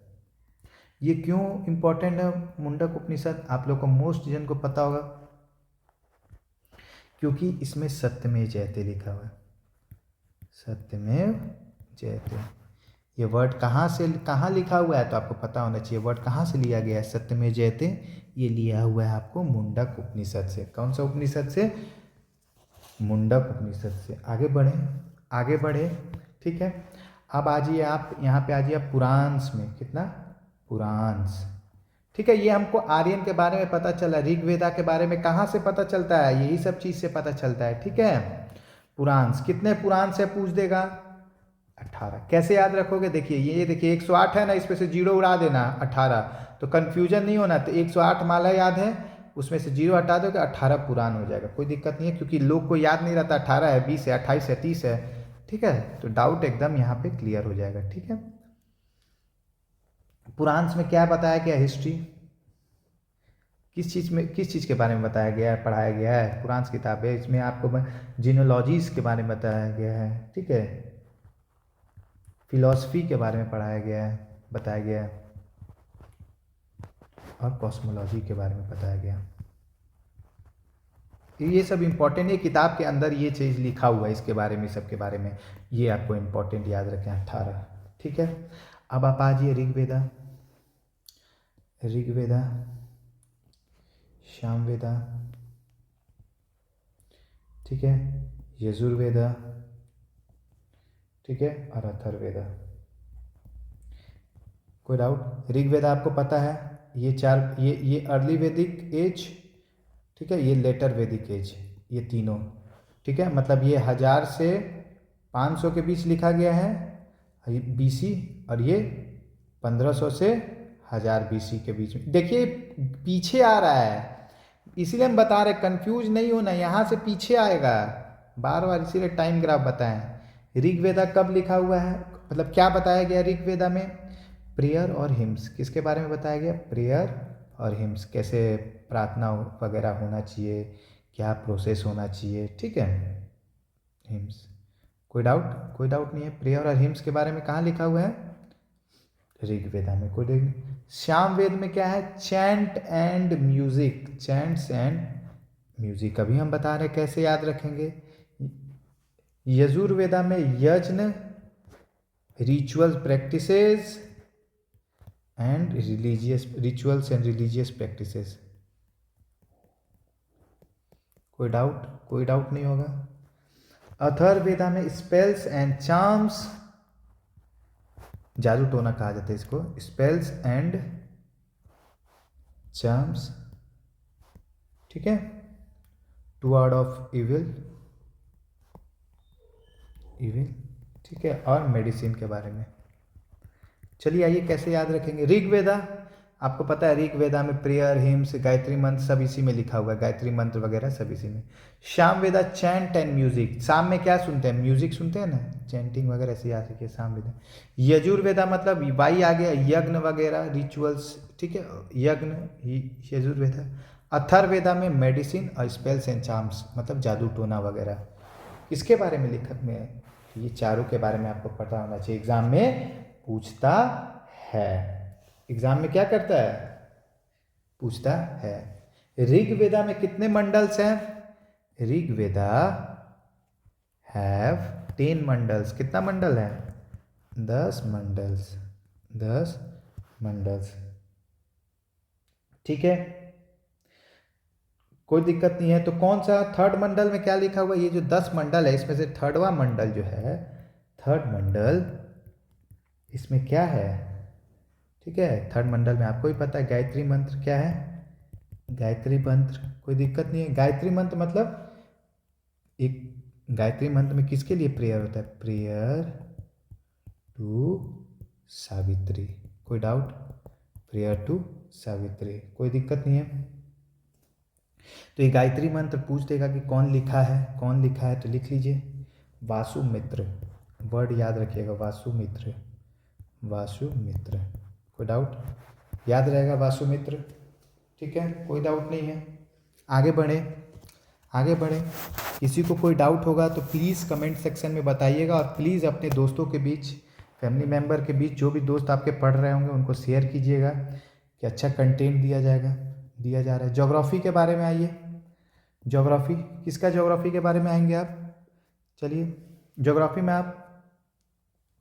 ये क्यों इंपॉर्टेंट है मुंडक उपनिषद? आप लोग को मोस्ट जन को पता होगा, क्योंकि इसमें सत्यमेव जयते लिखा हुआ है। सत्यमेव जयते, ये वर्ड कहाँ लिखा हुआ है? तो आपको पता होना चाहिए वर्ड कहाँ से लिया गया है। सत्यमेव जयते ये लिया हुआ है आपको मुंडक उपनिषद से। कौन सा उपनिषद से? मुंडक उपनिषद से। आगे बढ़े, ठीक है। अब आ जाइए आप यहाँ पे, आ जाइए आप पुराण्स में। कितना? पुराण्स, ठीक है। ये हमको आर्यन के बारे में पता चला। ऋग्वेदा के बारे में कहाँ से पता चलता है? यही सब चीज़ से पता चलता है, ठीक है। पुराण्स, कितने पुराण से पूछ देगा? 18। कैसे याद रखोगे? देखिए ये देखिए 108 है ना, इस पे से 0 उड़ा देना, 18। तो कन्फ्यूजन नहीं होना। तो 108 माला याद है, उसमें से 0 हटा दोगे, 18 पुराण हो जाएगा। कोई दिक्कत नहीं है, क्योंकि लोग को याद नहीं रहता 18 है, 20 है, 28 है, 30 है, ठीक है। तो डाउट एकदम यहाँ पे क्लियर हो जाएगा, ठीक है। पुराण में क्या बताया गया? हिस्ट्री किस चीज़ के बारे में बताया गया है, पढ़ाया गया है? पुराण किताब है, इसमें आपको जीनोलॉजीज के बारे में बताया गया है, ठीक है। फिलॉसफी के बारे में पढ़ाया गया है, बताया गया है, और कॉस्मोलॉजी के बारे में बताया गया। ये सब इम्पोर्टेंट है, किताब के अंदर ये चीज़ लिखा हुआ है इसके बारे में, सबके बारे में। ये आपको इम्पोर्टेंट याद रखें, 18, ठीक है। अब आप आ जाइए ऋग्वेदा। सामवेदा, ठीक है, यजुर्वेदा, ठीक है, और अथर्ववेदा। कोई डाउट? ऋग्वेदा आपको पता है, ये चार, ये अर्ली वैदिक एज, ठीक है, ये लेटर वैदिक एज, ये तीनों, ठीक है। मतलब ये 1000 से 500 के बीच लिखा गया है BC, और ये 1500 से 1000 BC के बीच में। देखिए पीछे आ रहा है, इसीलिए हम बता रहे, कंफ्यूज नहीं होना, यहाँ से पीछे आएगा बार बार, इसीलिए टाइम ग्राफ बताएं। ऋग्वेदा कब लिखा हुआ है? मतलब क्या बताया गया ऋग्वेदा में? प्रेयर और हिम्स। किसके बारे में बताया गया? प्रेयर और हिम्स, कैसे प्रार्थना वगैरह होना चाहिए, क्या प्रोसेस होना चाहिए, ठीक है। हिम्स, कोई डाउट नहीं है? प्रेयर और हिम्स के बारे में कहाँ लिखा हुआ है? ऋग्वेदा में। कोई देख, सामवेद में क्या है? Chant and music, chants and music. अभी हम बता रहे कैसे याद रखेंगे। यजुर्वेदा में यज्ञ, ritual practices and religious, rituals and religious practices. कोई डाउट नहीं होगा? अथर्ववेदा में स्पेल्स एंड चार्म्स, जादू टोना कहा जाता है इसको, स्पेल्स एंड चार्म्स, ठीक है। टू वर्ड ऑफ इविल, ठीक है, और मेडिसिन के बारे में। चलिए आइए कैसे याद रखेंगे। ऋग्वेदा, आपको पता है ऋग्वेदा में प्रेयर, हिम्स, गायत्री मंत्र सब इसी में लिखा हुआ है, गायत्री मंत्र वगैरह सब इसी में। सामवेदा चैंट एंड म्यूजिक, शाम में क्या सुनते हैं? म्यूजिक सुनते हैं ना, चैंटिंग वगैरह ऐसे याद रखिए सामवेदा। यजुर्वेदा मतलब वाई आ गया, यज्ञ वगैरह, रिचुअल्स, ठीक है, यज्ञ यजुर्वेदा। अथर्ववेदा में मेडिसिन और स्पेल्स एंड चार्म्स, मतलब जादू टोना वगैरह। किसके बारे में लिखा में? ये चारों के बारे में आपको पता होना चाहिए, एग्जाम में पूछता है। एग्जाम में क्या करता है? पूछता है। ऋग्वेदा में कितने मंडल्स हैं? ऋग्वेदा हैव 10 मंडल्स। कितना मंडल है? 10 मंडल्स, 10 मंडल्स, ठीक है। कोई दिक्कत नहीं है। तो कौन सा थर्ड मंडल में क्या लिखा हुआ है? ये जो 10 मंडल है इसमें से थर्डवा मंडल जो है, थर्ड मंडल, इसमें क्या है? ठीक है, थर्ड मंडल में आपको ही पता है गायत्री मंत्र क्या है? गायत्री मंत्र, कोई दिक्कत नहीं है। गायत्री मंत्र मतलब एक, गायत्री मंत्र में किसके लिए प्रेयर होता है? Prayer to Savitri. कोई डाउट? प्रेयर टू सावित्री, कोई दिक्कत नहीं है। तो ये गायत्री मंत्र पूछ देगा कि कौन लिखा है, कौन लिखा है, तो लिख लीजिए वासुमित्र, वर्ड याद रखिएगा वासुमित्र, वासुमित्र। कोई डाउट? याद रहेगा वासुमित्र, ठीक है, कोई डाउट नहीं है। आगे बढ़े, आगे बढ़े। किसी को कोई डाउट होगा तो प्लीज़ कमेंट सेक्शन में बताइएगा, और प्लीज़ अपने दोस्तों के बीच, फैमिली मेम्बर के बीच, जो भी दोस्त आपके पढ़ रहे होंगे उनको शेयर कीजिएगा कि अच्छा कंटेंट दिया जाएगा, दिया जा रहा है। ज्योग्राफी के बारे में आइए, ज्योग्राफी किसका, ज्योग्राफी के बारे में आएंगे आप? चलिए ज्योग्राफी में आप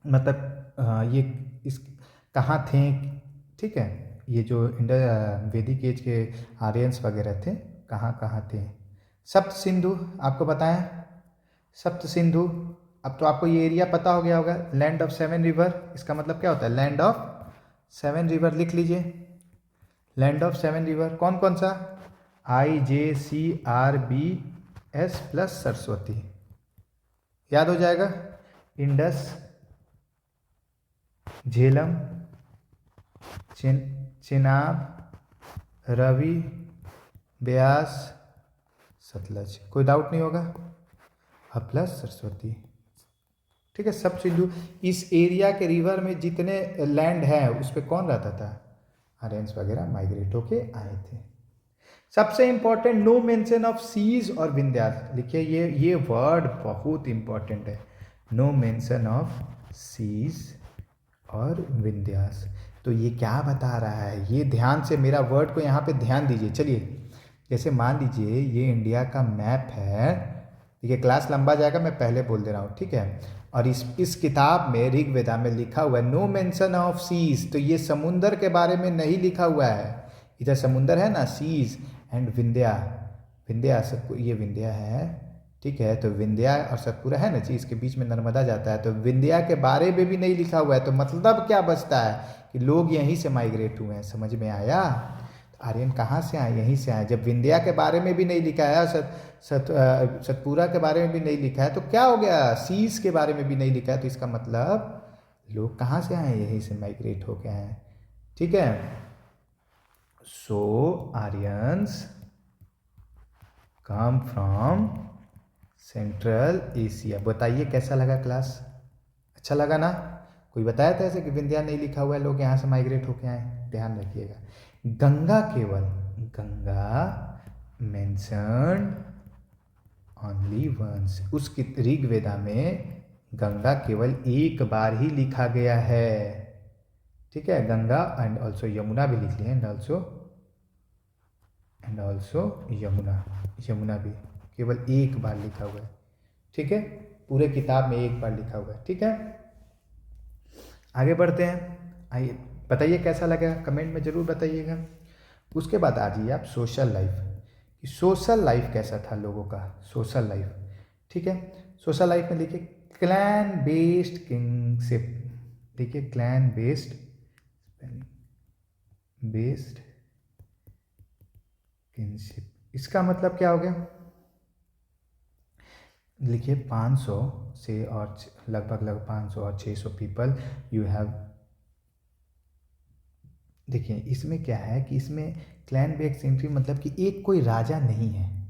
मतलब ये इस कहाँ थे, ठीक है, ये जो वैदिक एज के आर्यंस वगैरह थे कहाँ कहाँ थे। सप्त सिंधु आपको बताएं, सप्त सिंधु। अब तो आपको ये एरिया पता हो गया होगा, लैंड ऑफ 7 रिवर, इसका मतलब क्या होता है, लैंड ऑफ 7 रिवर। लिख लीजिए लैंड ऑफ 7 रिवर। कौन कौन सा? IJCRBS प्लस सरस्वती, याद हो जाएगा। इंडस, झेलम, चेनाब, रवि, ब्यास, सतलज। कोई डाउट नहीं होगा। अब प्लस सरस्वती, ठीक है। सब सिंधु, इस एरिया के रिवर में जितने लैंड है उस पर कौन रहता था, आर्यंस वगैरह माइग्रेट होके आए थे। सबसे important, no mention of seas और विंध्यास। लिखिए ये वर्ड बहुत इंपॉर्टेंट है, नो मेंशन ऑफ सीज और विंध्यास। तो ये क्या बता रहा है, ये ध्यान से मेरा वर्ड को यहाँ पे ध्यान दीजिए। चलिए जैसे मान लीजिए ये इंडिया का मैप है, ठीक है, क्लास लंबा जाएगा, मैं पहले बोल दे रहा हूँ, ठीक है। और इस किताब में ऋग्वेदा में लिखा हुआ है नो मेंशन ऑफ सीज, तो ये समुंदर के बारे में नहीं लिखा हुआ है। इधर समुंदर है ना, सीज एंड विंध्या, विंध्या ये विंध्या है, ठीक है। तो विंध्या और सतपुरा है ना जी, इसके बीच में नर्मदा जाता है, तो विंध्या के बारे में भी नहीं लिखा हुआ है। तो मतलब क्या बचता है कि लोग यहीं से माइग्रेट हुए हैं। समझ में आया? आर्यन कहाँ से आए, यहीं से आए। जब विंध्या के बारे में भी नहीं लिखा है, सतपुरा के बारे में भी नहीं लिखा है, तो क्या हो गया, सीस के बारे में भी नहीं लिखा है, तो इसका मतलब लोग कहाँ से आए, यहीं से माइग्रेट होके आए हैं, ठीक है। So Aryans come from central Asia. बताइए कैसा लगा क्लास, अच्छा लगा ना? कोई बताया था ऐसे कि विंध्या नहीं लिखा हुआ है, लोग यहाँ से माइग्रेट होके आए? ध्यान रखिएगा। गंगा केवल, गंगा मेंशन्ड ओनली वंस, उस ऋग्वेदा में गंगा केवल एक बार ही लिखा गया है, ठीक है। गंगा एंड ऑल्सो यमुना भी लिख लिए, एंड ऑल्सो यमुना, यमुना भी केवल एक बार लिखा हुआ है, ठीक है। पूरे किताब में एक बार लिखा हुआ है, ठीक है। आगे बढ़ते हैं, आइए बताइए कैसा लगा, कमेंट में ज़रूर बताइएगा। उसके बाद आ जाइए आप सोशल लाइफ, कि सोशल लाइफ कैसा था लोगों का, सोशल लाइफ, ठीक है। सोशल लाइफ में लिखिए क्लैन बेस्ड किंगशिप, देखिए क्लैन बेस्ड किंगशिप, इसका मतलब क्या हो गया, लिखिए 500 से और लगभग 500 और 600 पीपल यू हैव। देखिए इसमें क्या है कि इसमें क्लैन बेस्ड किंगशिप मतलब कि एक कोई राजा नहीं है,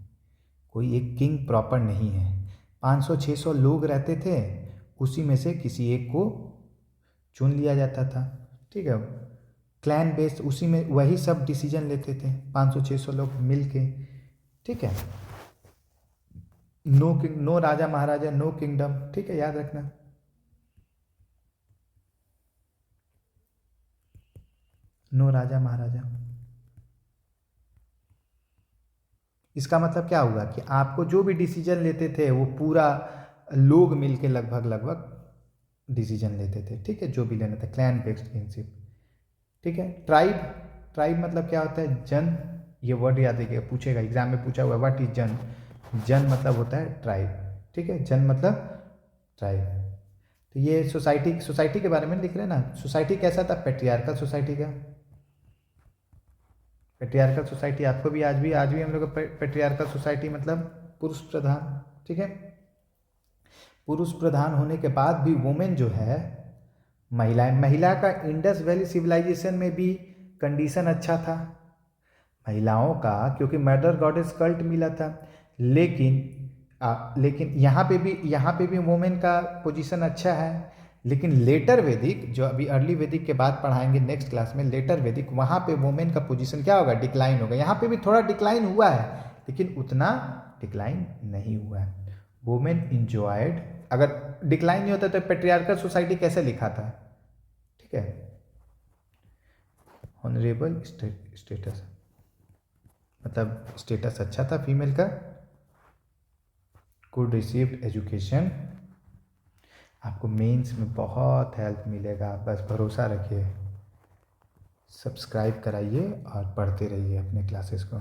कोई एक किंग प्रॉपर नहीं है। 500-600 लोग रहते थे, उसी में से किसी एक को चुन लिया जाता था, ठीक है। क्लैन बेस्ड, उसी में वही सब डिसीजन लेते थे, 500-600 लोग मिल के, ठीक है। नो किंग, नो राजा महाराजा, नो किंगडम, ठीक है, याद रखना। नो राजा महाराजा, इसका मतलब क्या होगा कि आपको जो भी डिसीजन लेते थे वो पूरा लोग मिलके लगभग डिसीजन लेते थे, ठीक है, जो भी लेना था। क्लैन बेस्ड किंगशिप, ठीक है। ट्राइब, ट्राइब मतलब क्या होता है, जन, ये वर्ड याद रखिएगा, पूछेगा एग्जाम में पूछा हुआ है व्हाट इज जन, जन मतलब होता है ट्राइब, ठीक है, जन मतलब ट्राइब। तो ये सोसाइटी के बारे में लिख रहे हैं ना, सोसाइटी कैसा था, पैट्रियार्कल सोसाइटी का, पैट्रियार्कल सोसाइटी आपको भी आज भी हम लोग पैट्रियार्कल सोसाइटी मतलब पुरुष प्रधान, ठीक है। पुरुष प्रधान होने के बाद भी वुमेन जो है, महिला का इंडस वैली सिविलाइजेशन में भी कंडीशन अच्छा था, महिलाओं का, क्योंकि मदर गॉडेस कल्ट मिला था, लेकिन यहाँ पे भी वुमेन का पोजीशन अच्छा है। लेकिन लेटर वैदिक, जो अभी अर्ली वैदिक के बाद पढ़ाएंगे नेक्स्ट क्लास में, लेटर वैदिक, वहाँ पे वुमेन का पोजीशन क्या होगा, डिक्लाइन होगा। यहाँ पे भी थोड़ा डिक्लाइन हुआ है, लेकिन उतना डिक्लाइन नहीं हुआ है। वुमेन इंजॉयड, अगर डिक्लाइन नहीं होता तो पेट्रियार्कल सोसाइटी कैसे लिखा था, ठीक है, ऑनरेबल स्टेटस, मतलब स्टेटस अच्छा था फीमेल का। कुड रिसीव्ड एजुकेशन, आपको मेंस में बहुत हेल्प मिलेगा, बस भरोसा रखिए, सब्सक्राइब कराइए और पढ़ते रहिए अपने क्लासेस को।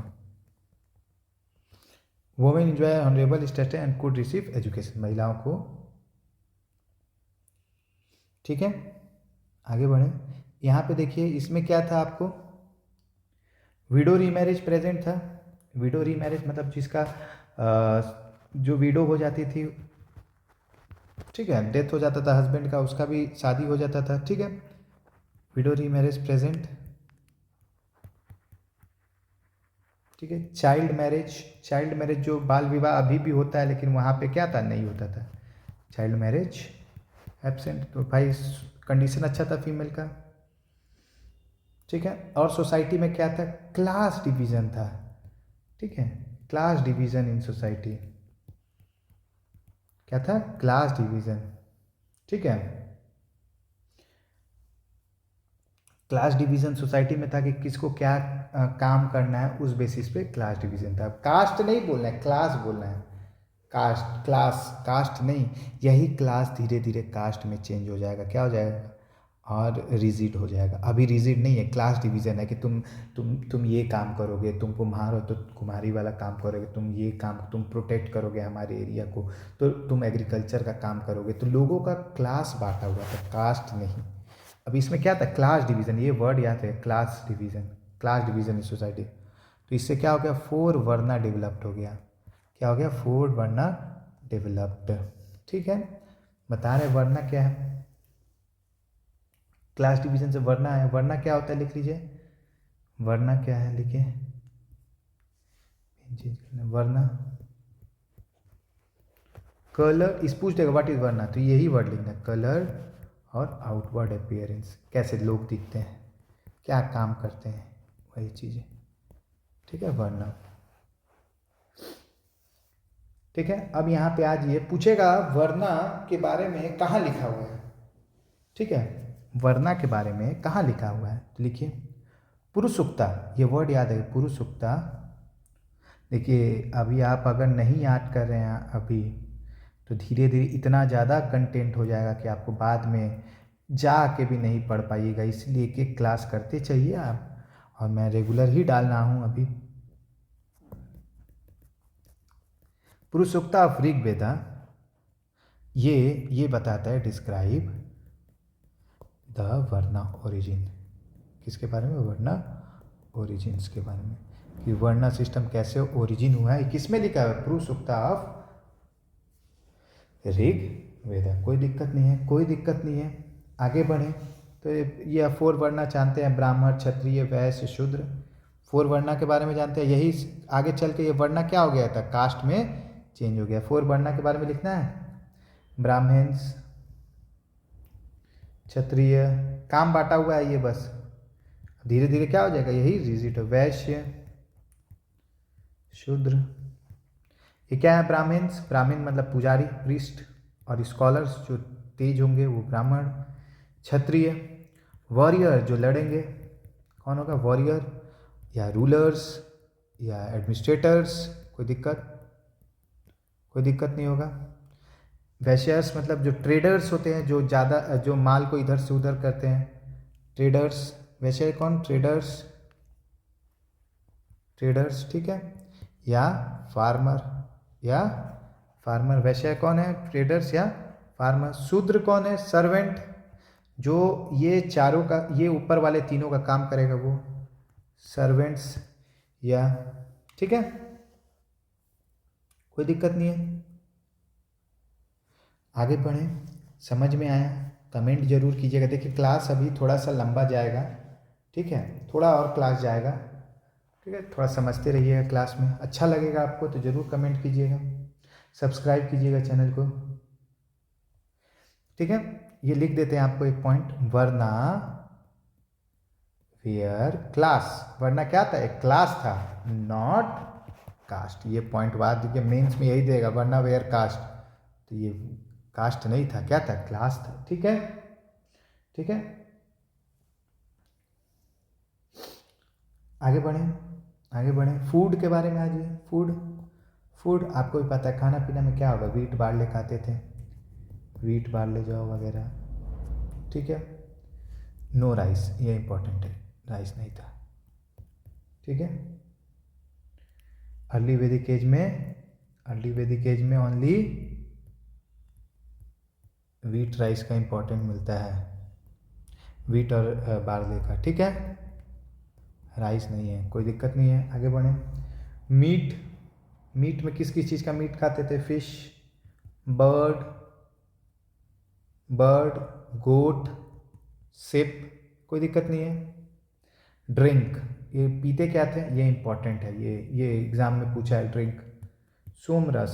Women enjoy honourable status and could receive education, महिलाओं को, ठीक है। आगे बढ़े, यहाँ पे देखिए इसमें क्या था, आपको विडो रीमैरिज प्रेजेंट था। विडो रीमैरिज मतलब जिसका जो विडो हो जाती थी, ठीक है, डेथ हो जाता था हस्बैंड का, उसका भी शादी हो जाता था, ठीक है, विडो रीमैरिज प्रेजेंट, ठीक है। चाइल्ड मैरिज जो बाल विवाह अभी भी होता है, लेकिन वहाँ पे क्या था, नहीं होता था, चाइल्ड मैरिज एब्सेंट। तो भाई कंडीशन अच्छा था फीमेल का, ठीक है। और सोसाइटी में क्या था, क्लास डिवीजन था, ठीक है, क्लास डिवीजन इन सोसाइटी, क्या था, क्लास डिवीजन, ठीक है। क्लास डिवीजन सोसाइटी में था कि किसको क्या काम करना है, उस बेसिस पे क्लास डिवीजन था। कास्ट नहीं बोलना है, क्लास बोलना है, कास्ट, क्लास, कास्ट नहीं। यही क्लास धीरे धीरे कास्ट में चेंज हो जाएगा, क्या हो जाएगा, और रिजिड हो जाएगा। अभी रिजिड नहीं है, क्लास डिवीजन है कि तुम ये काम करोगे, तुम कुम्हार हो तो कुम्हारी वाला काम करोगे, तुम ये काम, तुम प्रोटेक्ट करोगे हमारे एरिया को, तो तुम एग्रीकल्चर का काम करोगे। तो लोगों का क्लास बांटा हुआ था, कास्ट नहीं। अब इसमें क्या था, क्लास डिवीजन, ये वर्ड याद है, class division, class division in society. तो इससे क्या हो गया, फोर वर्ना डेवलप्ड हो गया, क्या हो गया, फोर वर्ना डेवलप्ड, ठीक है। बता रहे वर्ना क्या है, क्लास डिवीजन से वर्ना है। वर्ना क्या होता है, लिख लीजिए, वर्ना क्या है, लिखिए, वर्ना, कलर, इस पूछ देगा व्हाट इज वर्ना, तो यही वर्ड लिखना, कलर और आउटवर्ड अपीयरेंस, कैसे लोग दिखते हैं, क्या काम करते हैं, वही चीज़ें, ठीक है, वर्ना, ठीक है। अब यहाँ पे आज ये पूछेगा वर्ना के बारे में कहाँ लिखा हुआ है, ठीक है, वर्ना के बारे में कहाँ लिखा हुआ है, तो लिखिए पुरुषुक्ता, ये वर्ड याद है, पुरुषुक्ता। देखिए अभी आप अगर नहीं याद कर रहे हैं अभी, तो धीरे धीरे इतना ज़्यादा कंटेंट हो जाएगा कि आपको बाद में जा के भी नहीं पढ़ पाइएगा, इसलिए एक एक क्लास करते चाहिए आप, और मैं रेगुलर ही डालना हूँ अभी। पुरुषोक्ता ऑफ ऋग्वेदा, ये बताता है, डिस्क्राइब द वर्ना ओरिजिन, किसके बारे में, वर्ना ओरिजिन्स के बारे में, कि वर्ना सिस्टम कैसे ओरिजिन हुआ है, किसमें लिखा है, पुरुषोक्ता ऑफ ऋग्वेदा। कोई दिक्कत नहीं है, कोई दिक्कत नहीं है, आगे बढ़ें। तो ये फोर वर्ना जानते हैं, ब्राह्मण, क्षत्रिय, वैश्य, शूद्र, फोर वर्ना के बारे में जानते हैं। यही आगे चल के ये वर्ना क्या हो गया था, कास्ट में चेंज हो गया। फोर वर्ना के बारे में लिखना है, ब्राह्मण्स, क्षत्रिय, काम बांटा हुआ है ये, बस धीरे धीरे क्या हो जाएगा, यही रिजिट, वैश्य, शूद्र, ये क्या है, ब्राह्मण्स, ब्राह्मण मतलब पुजारी, प्रीस्ट, और स्कॉलर्स जो तेज होंगे वो ब्राह्मण। क्षत्रिय, वॉरियर जो लड़ेंगे, कौन होगा, वॉरियर, या रूलर्स, या एडमिनिस्ट्रेटर्स, कोई दिक्कत नहीं होगा। वैश्यस मतलब जो ट्रेडर्स होते हैं, जो ज़्यादा जो माल को इधर से उधर करते हैं, ट्रेडर्स। वैश्य कौन, ट्रेडर्स, ठीक है। या फार्मर, वैश्य कौन है, ट्रेडर्स या फार्मर। शूद्र कौन है, सर्वेंट, जो ये चारों का, ये ऊपर वाले तीनों का काम करेगा, वो सर्वेंट्स, या, ठीक है, कोई दिक्कत नहीं है, आगे बढ़ें। समझ में आया, कमेंट जरूर कीजिएगा। देखिए क्लास अभी थोड़ा सा लंबा जाएगा, ठीक है, थोड़ा और क्लास जाएगा, ठीक ठीक है, थोड़ा समझते रहिएगा क्लास में। अच्छा लगेगा आपको तो ज़रूर कमेंट कीजिएगा, सब्सक्राइब कीजिएगा चैनल को। ठीक है, ये लिख देते हैं आपको एक पॉइंट, वरना वेयर क्लास, वरना क्या था, एक क्लास था, नॉट कास्ट। ये पॉइंट बाद देखिए मेंस में यही देगा, वरना वेयर कास्ट, तो ये कास्ट नहीं था, क्या था, क्लास था। ठीक है, ठीक है, आगे बढ़ें, आगे बढ़ें। फूड के बारे में आ जाइए। फूड, फूड आपको भी पता है खाना पीना में क्या होगा, वीट बार्ले खाते थे, वीट बार्ले जाओ वगैरह। ठीक है, नो राइस, ये इंपॉर्टेंट है, राइस नहीं था। ठीक है, अर्ली वैदिक एज में, अर्ली वैदिक एज में ओनली वीट राइस का इंपॉर्टेंट मिलता है, वीट और बार्ले का। ठीक है, राइस नहीं है, कोई दिक्कत नहीं है, आगे बढ़ें। मीट, मीट में किस किस चीज़ का मीट खाते थे, फिश, बर्ड, बर्ड, गोट, सिप, कोई दिक्कत नहीं है। ड्रिंक, ये पीते क्या थे, ये इंपॉर्टेंट है, ये एग्जाम में पूछा है, ड्रिंक। सोमरस,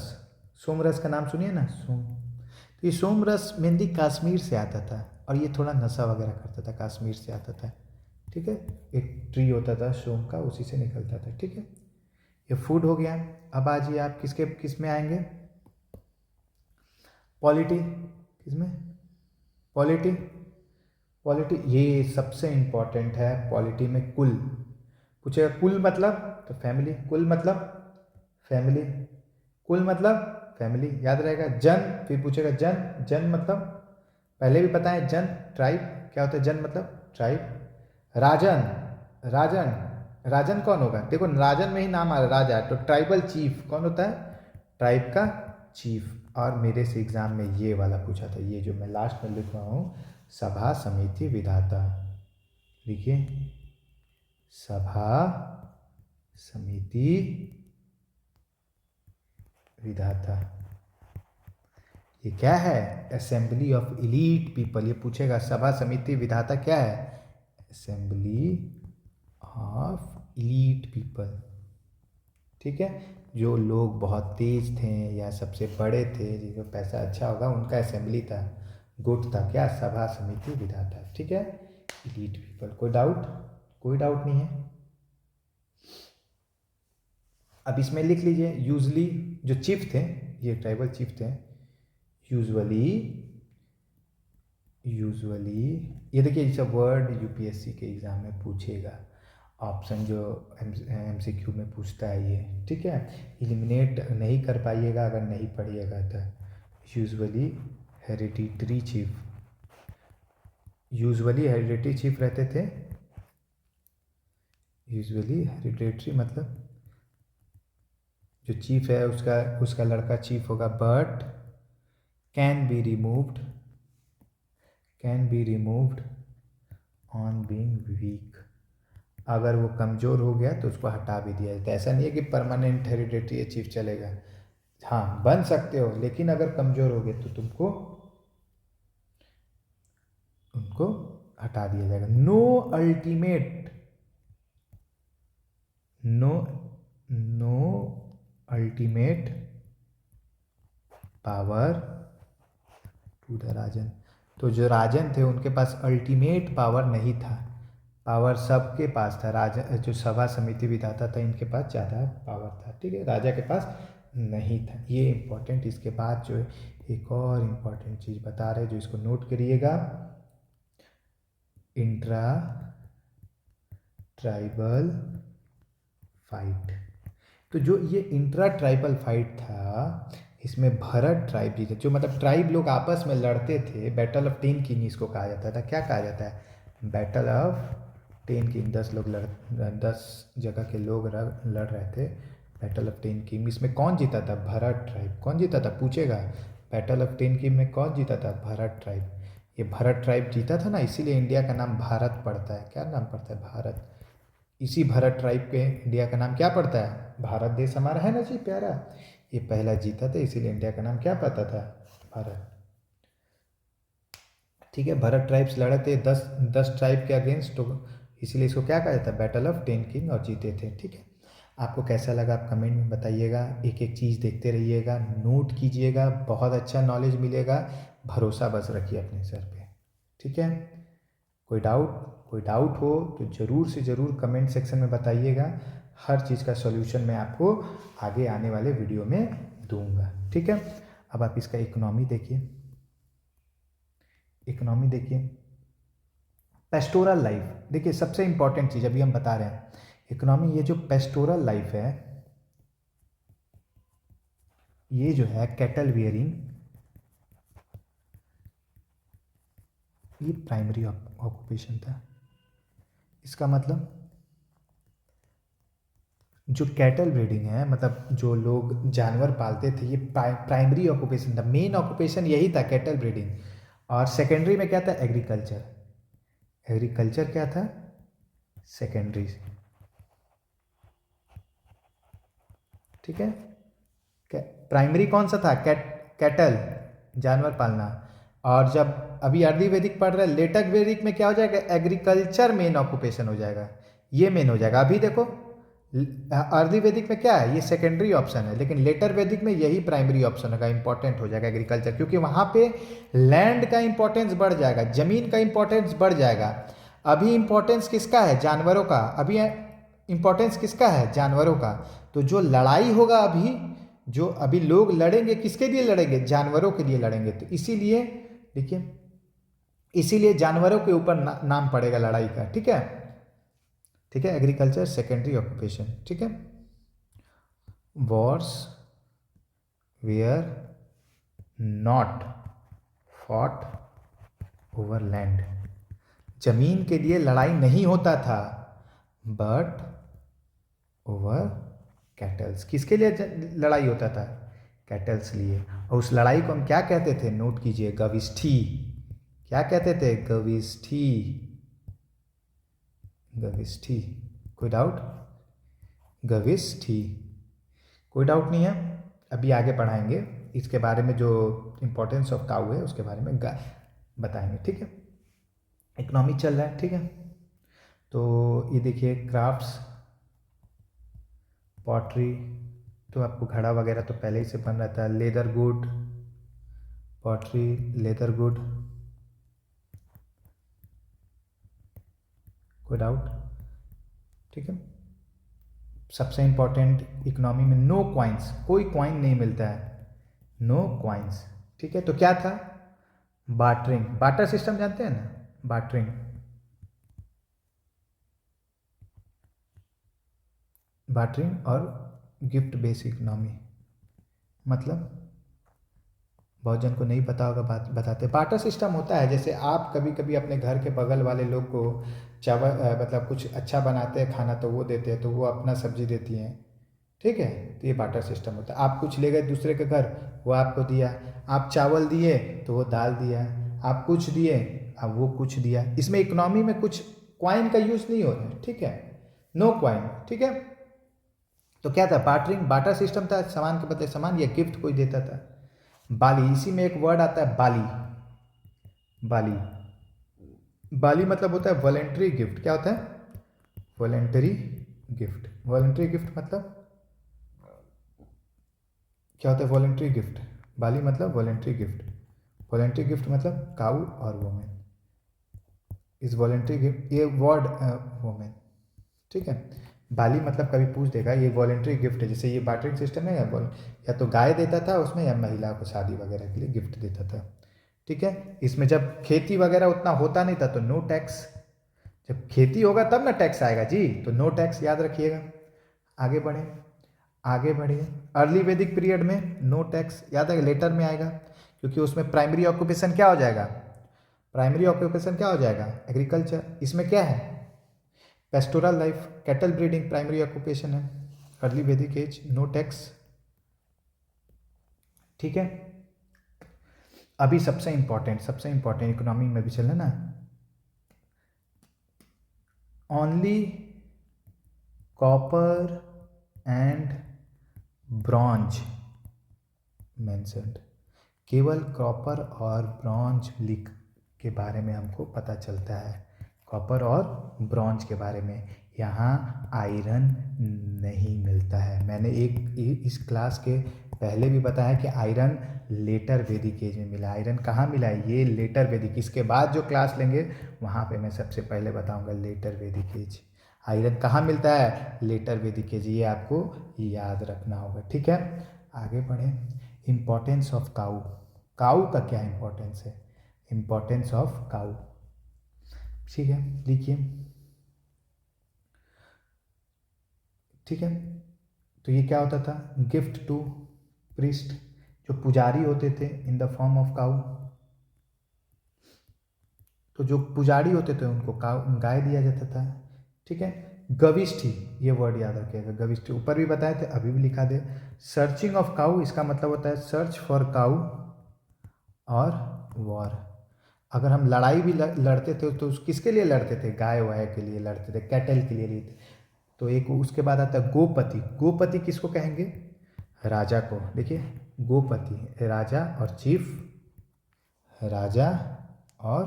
सोमरस का नाम सुनिए ना, सोम, तो ये सोमरस मेनली कश्मीर से आता था, और ये थोड़ा नशा वगैरह करता था, कश्मीर से आता था। ठीक है, एक ट्री होता था सोम का, उसी से निकलता था। ठीक है, ये फूड हो गया। अब आ जाइए आप किसके, किस में आएंगे, पॉलिटी, किसमें, पॉलिटी, पॉलिटी, ये सबसे इंपॉर्टेंट है पॉलिटी में। कुल पूछेगा, कुल मतलब तो फैमिली, कुल मतलब फैमिली, कुल मतलब फैमिली, याद रहेगा। जन, फिर पूछेगा जन, जन मतलब पहले भी पता है, जन ट्राइब, क्या होता है जन मतलब ट्राइब। राजन, राजन, राजन कौन होगा, देखो राजन में ही नाम आ रहा राजा, तो ट्राइबल चीफ कौन होता है, ट्राइब का चीफ। और मेरे से एग्जाम में ये वाला पूछा था, ये जो मैं लास्ट में लिख रहा हूँ, सभा समिति विधाता, लिखिए, सभा समिति विधाता, ये क्या है, असेंबली ऑफ इलीट पीपल। ये पूछेगा सभा समिति विधाता क्या है, असेंबली ऑफ इलीट पीपल। ठीक है, जो लोग बहुत तेज थे या सबसे बड़े थे, जिनको पैसा अच्छा होगा, उनका असेंबली था, गुट था, क्या, सभा समिति विधाता। ठीक है, इलीट पीपल। कोई डाउट, कोई डाउट नहीं है। अब इसमें लिख लीजिए, यूजली जो चीफ थे, ये ट्राइबल चीफ थे, यूजुअली, यूजुअली, ये देखिए सब वर्ड यूपीएससी के एग्ज़ाम में पूछेगा, ऑप्शन जो एमसीक्यू में पूछता है ये। ठीक है, एलिमिनेट नहीं कर पाइएगा अगर नहीं पढ़िएगा तो। Usually hereditary chief, usually hereditary chief रहते थे, यूजुअली हेरिडिटरी मतलब जो चीफ है उसका उसका लड़का चीफ होगा, but can be removed, can be removed on being weak, अगर वो कमज़ोर हो गया तो उसको हटा भी दिया जाता है। ऐसा नहीं है कि परमानेंट हेरिडिटरी चीफ चलेगा, हाँ बन सकते हो, लेकिन अगर कमज़ोर हो गए तो तुमको उनको हटा दिया जाएगा। No ultimate, no, no ultimate power to the Rajan, तो जो राजन थे उनके पास अल्टीमेट पावर नहीं था, पावर सबके पास था। राजा जो सभा समिति विधाता था, इनके पास ज़्यादा पावर था। ठीक है, राजा के पास नहीं था, ये इम्पोर्टेंट। इसके बाद जो एक और इम्पोर्टेंट चीज़ बता रहे, जो इसको नोट करिएगा, इंट्रा ट्राइबल फाइट। तो जो ये इंट्रा ट्राइबल फाइट था, इसमें भरत ट्राइब जीते, जो मतलब ट्राइब लोग आपस में लड़ते थे। बैटल ऑफ टेन किंग इसको कहा जाता था, क्या कहा जाता है, बैटल ऑफ टेन किंग। 10 लोग 10 जगह के लोग लड़ रहे थे, बैटल ऑफ टेन किंग। इसमें कौन जीता था, भरत ट्राइब। कौन जीता था पूछेगा, बैटल ऑफ टेन किंग में कौन जीता था, भरत ट्राइब। ये भरत ट्राइब जीता था ना, इसीलिए इंडिया का नाम भारत पड़ता है। क्या नाम पड़ता है, भारत। इसी भरत ट्राइब पे इंडिया का नाम क्या पड़ता है, भारत देश हमारा है ना जी प्यारा। ये पहला जीता था, इसीलिए इंडिया का नाम क्या पड़ता था, भारत। ठीक है, भरत ट्राइब्स लड़े थे 10 ट्राइब के अगेंस्ट, इसलिए इसको क्या कहा जाता है, बैटल ऑफ 10 किंग, और जीते थे। ठीक है, आपको कैसा लगा आप कमेंट में बताइएगा। एक एक चीज़ देखते रहिएगा, नोट कीजिएगा, बहुत अच्छा नॉलेज मिलेगा। भरोसा बस रखिए अपने सर पे। ठीक है, कोई डाउट हो तो ज़रूर से ज़रूर कमेंट सेक्शन में बताइएगा। हर चीज़ का सॉल्यूशन मैं आपको आगे आने वाले वीडियो में दूंगा। ठीक है, अब आप इसका इकोनॉमी देखिए। इकोनॉमी देखिए, पेस्टोरल लाइफ देखिए, सबसे इंपॉर्टेंट चीज़ अभी हम बता रहे हैं इकोनॉमी। ये जो पेस्टोरल लाइफ है, ये जो है कैटल बियरिंग, ये प्राइमरी ऑक्यूपेशन था। इसका मतलब जो कैटल ब्रीडिंग है, मतलब जो लोग जानवर पालते थे, ये प्राइमरी ऑक्यूपेशन था, मेन ऑक्यूपेशन यही था कैटल ब्रीडिंग। और सेकेंडरी में क्या था, एग्रीकल्चर। एग्रीकल्चर क्या था, सेकेंडरी। ठीक है, प्राइमरी कौन सा था, कैटल, जानवर पालना। और जब अभी अर्ली वैदिक पढ़ रहे हैं, लेटर वैदिक में क्या हो जाएगा, एग्रीकल्चर मेन ऑक्यूपेशन हो जाएगा, ये मेन हो जाएगा। अभी देखो अर्ली वैदिक में क्या है, ये सेकेंडरी ऑप्शन है, लेकिन लेटर वैदिक में यही प्राइमरी ऑप्शन होगा, इंपॉर्टेंट हो जाएगा एग्रीकल्चर, क्योंकि वहाँ पे लैंड का इंपॉर्टेंस बढ़ जाएगा, जमीन का इंपॉर्टेंस बढ़ जाएगा। अभी इंपॉर्टेंस किसका है, जानवरों का। अभी इंपॉर्टेंस किसका है, जानवरों का। तो जो लड़ाई होगा अभी, जो अभी लोग लड़ेंगे, किसके लिए लड़ेंगे, जानवरों के लिए लड़ेंगे। तो इसीलिए देखिए, इसीलिए जानवरों के ऊपर नाम पड़ेगा लड़ाई का। ठीक है, ठीक है, एग्रीकल्चर सेकेंडरी ऑक्यूपेशन। ठीक है, wars were not fought over land, जमीन के लिए लड़ाई नहीं होता था, बट ओवर कैटल्स। किसके लिए लड़ाई होता था, कैटल्स लिए। और उस लड़ाई को हम क्या कहते थे, नोट कीजिए, गविष्ठी। क्या कहते थे, गविष्ठी। गविष्ठी, कोई डाउट, गविष्ठी, कोई डाउट नहीं है। अभी आगे पढ़ाएंगे इसके बारे में, जो इंपॉर्टेंस ऑफ काऊ है उसके बारे में बताएंगे। ठीक है, इकोनॉमी चल रहा है। ठीक है, तो ये देखिए, क्राफ्ट्स, पॉटरी, तो आपको घड़ा वगैरह तो पहले ही से बन रहा था। Leather good, pottery, leather good, कोई डाउट। ठीक है, सबसे इंपॉर्टेंट इकोनॉमी में नो क्वाइंस, कोई क्वाइन नहीं मिलता है, नो क्वाइंस। ठीक है, तो क्या था, बार्टरिंग, बार्टर सिस्टम जानते हैं ना, बार्टरिंग, बार्टरिंग और गिफ्ट बेस्ड इकोनॉमी। मतलब बहुत जन को नहीं पता होगा, बात बताते। बार्टर सिस्टम होता है, जैसे आप कभी कभी अपने घर के बगल वाले लोग को चावल मतलब कुछ अच्छा बनाते हैं खाना, तो वो देते हैं, तो वो अपना सब्जी देती हैं। ठीक है, तो ये बार्टर सिस्टम होता है। आप कुछ ले गए दूसरे के घर, वो आपको दिया। आप चावल दिए तो वो दाल दिया। आप कुछ दिए, अब वो कुछ दिया। इसमें इकोनॉमी में कुछ क्वाइन का यूज नहीं हो रहा है। ठीक है, नो क्वाइन। ठीक है, तो क्या था, बार्टरिंग, बार्टर सिस्टम था, सामान के बदले सामान या गिफ्ट कोई देता था। बाली, इसी में एक वर्ड आता है बाली। बाली, बाली मतलब होता है वॉलेंट्री गिफ्ट। क्या होता है, वॉलेंटरी गिफ्ट। वॉलेंट्री गिफ्ट मतलब क्या होता है, वॉलेंट्री गिफ्ट। बाली मतलब वॉलेंट्री गिफ्ट। वॉलेंट्री गिफ्ट मतलब काऊ और वोमेन, इस वॉलेंट्री गिफ्ट, ये वर्ड वोमेन। ठीक है, बाली मतलब कभी पूछ देगा, ये वॉलेंट्री गिफ्ट है। जैसे ये बार्टरिंग सिस्टम है, या तो गाय देता था उसमें, या महिला को शादी वगैरह के लिए गिफ्ट देता था। ठीक है, इसमें जब खेती वगैरह उतना होता नहीं था तो नो टैक्स। जब खेती होगा तब ना टैक्स आएगा जी, तो नो टैक्स याद रखिएगा। आगे बढ़े, आगे बढ़िए। अर्ली वैदिक पीरियड में नो टैक्स याद है, लेटर में आएगा, क्योंकि उसमें प्राइमरी ऑक्यूपेशन क्या हो जाएगा, प्राइमरी ऑक्यूपेशन क्या हो जाएगा, एग्रीकल्चर। इसमें क्या है, pastoral life, cattle breeding primary occupation है। अर्ली वैदिक एज, नो टैक्स। ठीक है, अभी सबसे इंपॉर्टेंट इकोनॉमी में भी चल ना, only copper and bronze mentioned, केवल कॉपर और ब्रॉन्ज लिख के बारे में हमको पता चलता है। कॉपर और ब्रॉन्ज के बारे में। यहाँ आयरन नहीं मिलता है। मैंने इस क्लास के पहले भी बताया कि आयरन लेटर वैदिक एज में मिला। आयरन कहाँ मिला है? ये लेटर वैदिक। इसके बाद जो क्लास लेंगे वहाँ पे मैं सबसे पहले बताऊँगा लेटर वैदिक एज। आयरन कहाँ मिलता है? लेटर वैदिक एज। ये आपको याद रखना होगा, ठीक है। आगे बढ़ें। इम्पोर्टेंस ऑफ काऊ। काऊ का क्या इम्पोर्टेंस है? इम्पोर्टेंस ऑफ काऊ, ठीक है, लिखिए, ठीक है। तो ये क्या होता था? गिफ्ट टू प्रीस्ट, जो पुजारी होते थे इन द फॉर्म ऑफ काऊ। तो जो पुजारी होते थे उनको काऊ, गाय दिया जाता था, ठीक है। गविष्ठी, ये वर्ड याद रखिएगा, गविष्ठी ऊपर भी बताए थे, अभी भी लिखा दे। सर्चिंग ऑफ काऊ, इसका मतलब होता है सर्च फॉर काऊ और वॉर। अगर हम लड़ाई भी लड़ते थे तो किसके लिए लड़ते थे? गाय वाय के लिए लड़ते थे, कैटल के लिए लड़ते। तो एक उसके बाद आता है गोपति। गोपति किसको कहेंगे? राजा को। देखिए, गोपति राजा और चीफ, राजा और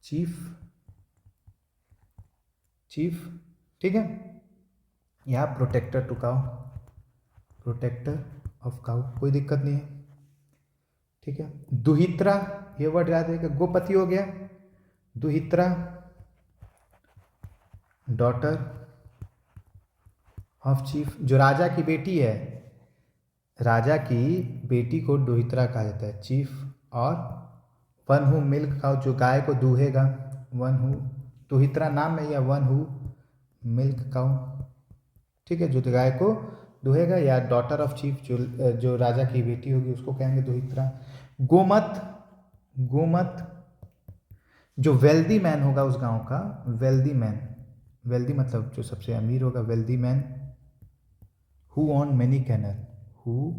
चीफ, चीफ, ठीक है। यहाँ protector to cow, protector of cow, कोई दिक्कत नहीं है, ठीक है। दुहित्रा, ये वर्ड याद रहेगा। गोपति हो गया, दुहित्रा डॉटर ऑफ चीफ, जो राजा की बेटी है, राजा की बेटी को दुहित्रा कहा जाता है, चीफ। और वन हु मिल्क काउ, जो गाय को दूहेगा, वन हु, दुहित्रा नाम में, या वन हु मिल्क काउ, ठीक है, जो गाय को दूहेगा, या डॉटर ऑफ चीफ, जो राजा की बेटी होगी उसको कहेंगे दुहित्रा। गोमत, गोमत जो वेल्दी मैन होगा उस गांव का, वेल्दी मैन, वेल्दी मतलब जो सबसे अमीर होगा, wealthy man, who own many canal, who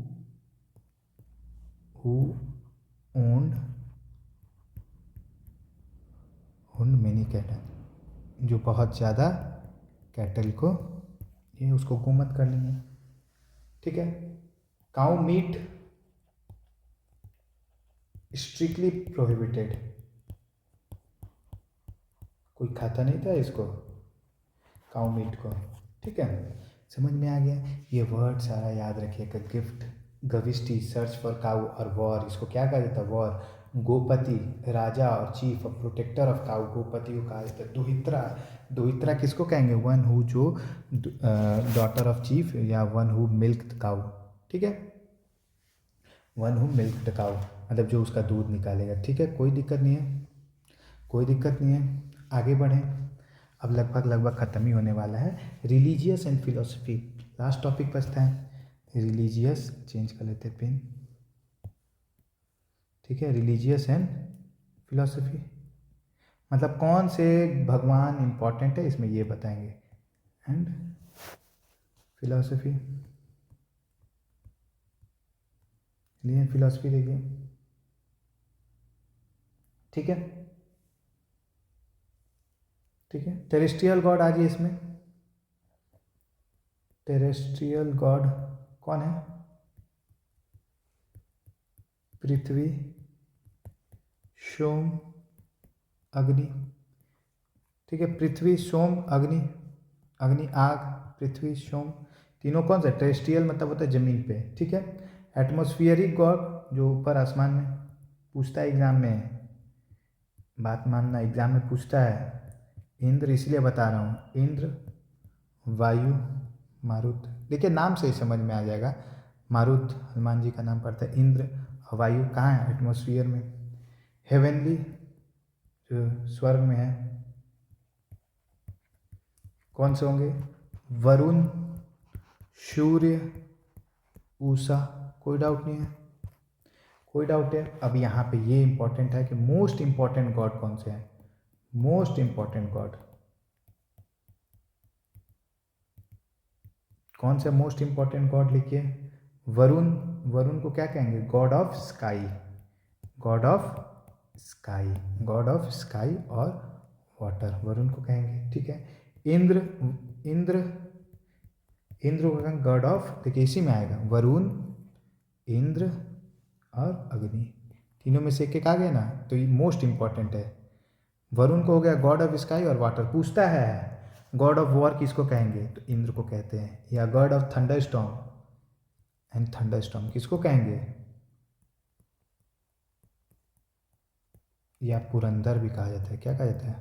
owned many cattle, जो बहुत ज़्यादा कैटल को, ये उसको गोमत कर लेंगे, ठीक है। काउ मीट स्ट्रिक्टली प्रोहिबिटेड, कोई खाता नहीं था इसको, काउ मीट को, ठीक है। समझ में आ गया? ये वर्ड सारा याद रखिएगा। गिफ्ट, गविष्ठी, सर्च फॉर काउ और वॉर, इसको क्या कहा जाता है? वॉर। गोपति राजा और चीफ और प्रोटेक्टर ऑफ काउ, गोपति को कहा जाता है। दुहित्रा, दुहित्रा किसको कहेंगे? वन हु, जो डॉटर ऑफ चीफ, या वन हु मिल्क काउ, ठीक है, वन हु मिल्क काउ, मतलब जो उसका दूध निकालेगा, ठीक है। कोई दिक्कत नहीं है, कोई दिक्कत नहीं है। आगे बढ़ें, अब लगभग ख़त्म ही होने वाला है। Religious and philosophy, last topic बचता है। रिलीजियस, चेंज कर लेते पेन, ठीक है। रिलीजियस एंड फिलोसफी मतलब कौन से भगवान इंपॉर्टेंट है इसमें, ये बताएंगे। एंड फिलोसफी, रिलीजन फिलोसफी देखिए, ठीक है, ठीक है। टेरेस्ट्रियल गॉड आ जाइए इसमें। टेरेस्ट्रियल गॉड कौन है? पृथ्वी, सोम, अग्नि, ठीक है। पृथ्वी, सोम, अग्नि, अग्नि आग, पृथ्वी, सोम, तीनों कौन सा? टेरेस्ट्रियल मतलब होता है जमीन पे, ठीक है। एटमॉस्फियरिक गॉड, जो ऊपर आसमान में, पूछता है एग्जाम में, बात मानना, एग्जाम में पूछता है। इंद्र, इसलिए बता रहा हूँ, इंद्र, वायु, मारुत, देखिए नाम से ही समझ में आ जाएगा। मारुत हनुमान जी का नाम पड़ता है। इंद्र, वायु कहाँ है? एटमॉस्फियर में। हेवनली, जो स्वर्ग में है, कौन से होंगे? वरुण, सूर्य, उषा, कोई डाउट नहीं है, कोई डाउट है? अब यहाँ पे ये इंपॉर्टेंट है कि मोस्ट इंपॉर्टेंट गॉड कौन से हैं? मोस्ट इंपॉर्टेंट गॉड कौन से? मोस्ट इंपॉर्टेंट गॉड लिखिए। वरुण, वरुण को क्या कहेंगे? God of sky, God of sky, God of sky और वाटर, वरुण को कहेंगे, ठीक है। इंद्र, इंद्र, इंद्र को कहेंगे गॉड ऑफ, देखिए इसी में आएगा, वरुण, इंद्र और अग्नि, तीनों में से एक एक आ गया ना, तो ये मोस्ट इंपॉर्टेंट है। वरुण को हो गया गॉड ऑफ स्काई और वाटर। पूछता है गॉड ऑफ वॉर किसको कहेंगे, तो इंद्र को कहते हैं। या God of thunder storm and thunder storm किसको कहेंगे, या पुरंदर भी कहा जाता है। क्या कहा जाता है,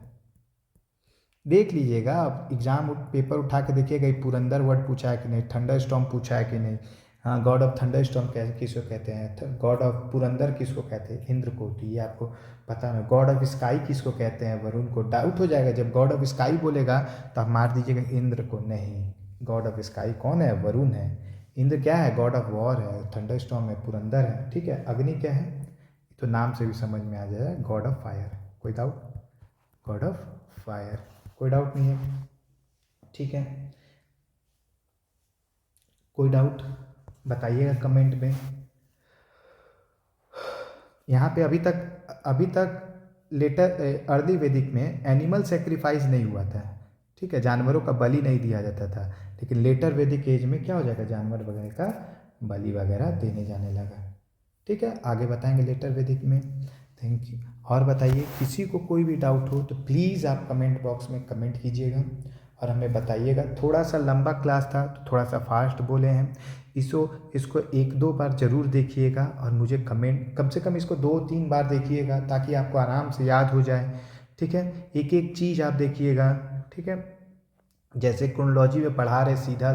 देख लीजिएगा आप एग्जाम पेपर उठा के देखिएगा, ये पुरंदर वर्ड पूछा है कि नहीं, थंडर स्टॉर्म पूछा है कि नहीं। हाँ, गॉड ऑफ थंडर स्टॉर्म किसको कहते हैं, गॉड ऑफ पुरंदर किसको कहते हैं, इंद्र को। तो ये आपको पता है। गॉड ऑफ स्काई किसको कहते हैं, वरुण को। डाउट हो जाएगा जब गॉड ऑफ स्काई बोलेगा तो आप मार दीजिएगा इंद्र को। नहीं, गॉड ऑफ स्काई कौन है, वरुण है। इंद्र क्या है, गॉड ऑफ वॉर है, थंडर स्टॉर्म है, पुरंदर है। ठीक है, अग्नि क्या है, तो नाम से भी समझ में आ जाएगा, गॉड ऑफ फायर। कोई डाउट, गॉड ऑफ फायर, कोई डाउट नहीं है। ठीक है, कोई डाउट बताइएगा कमेंट में। यहाँ पे अभी तक लेटर अर्ली वैदिक में एनिमल सेक्रीफाइस नहीं हुआ था। ठीक है, जानवरों का बलि नहीं दिया जाता था। लेकिन लेटर वैदिक एज में क्या हो जाएगा, जानवर वगैरह का बलि वगैरह देने जाने लगा। ठीक है, आगे बताएंगे लेटर वैदिक में। Thank you. और बताइए, किसी को कोई भी डाउट हो तो प्लीज़ आप कमेंट बॉक्स में कमेंट कीजिएगा और हमें बताइएगा। थोड़ा सा लंबा क्लास था तो थोड़ा सा फास्ट बोले हैं। इसको एक दो बार ज़रूर देखिएगा और मुझे कमेंट, कम से कम इसको 2-3 बार देखिएगा ताकि आपको आराम से याद हो जाए। ठीक है, एक एक चीज़ आप देखिएगा। ठीक है, जैसे क्रोनोलॉजी में पढ़ा रहे सीधा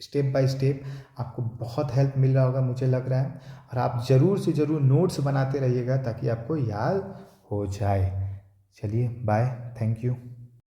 स्टेप बाय स्टेप, आपको बहुत हेल्प मिल रहा होगा मुझे लग रहा है। और आप ज़रूर से ज़रूर नोट्स बनाते रहिएगा ताकि आपको याद हो जाए। चलिए बाय, थैंक यू।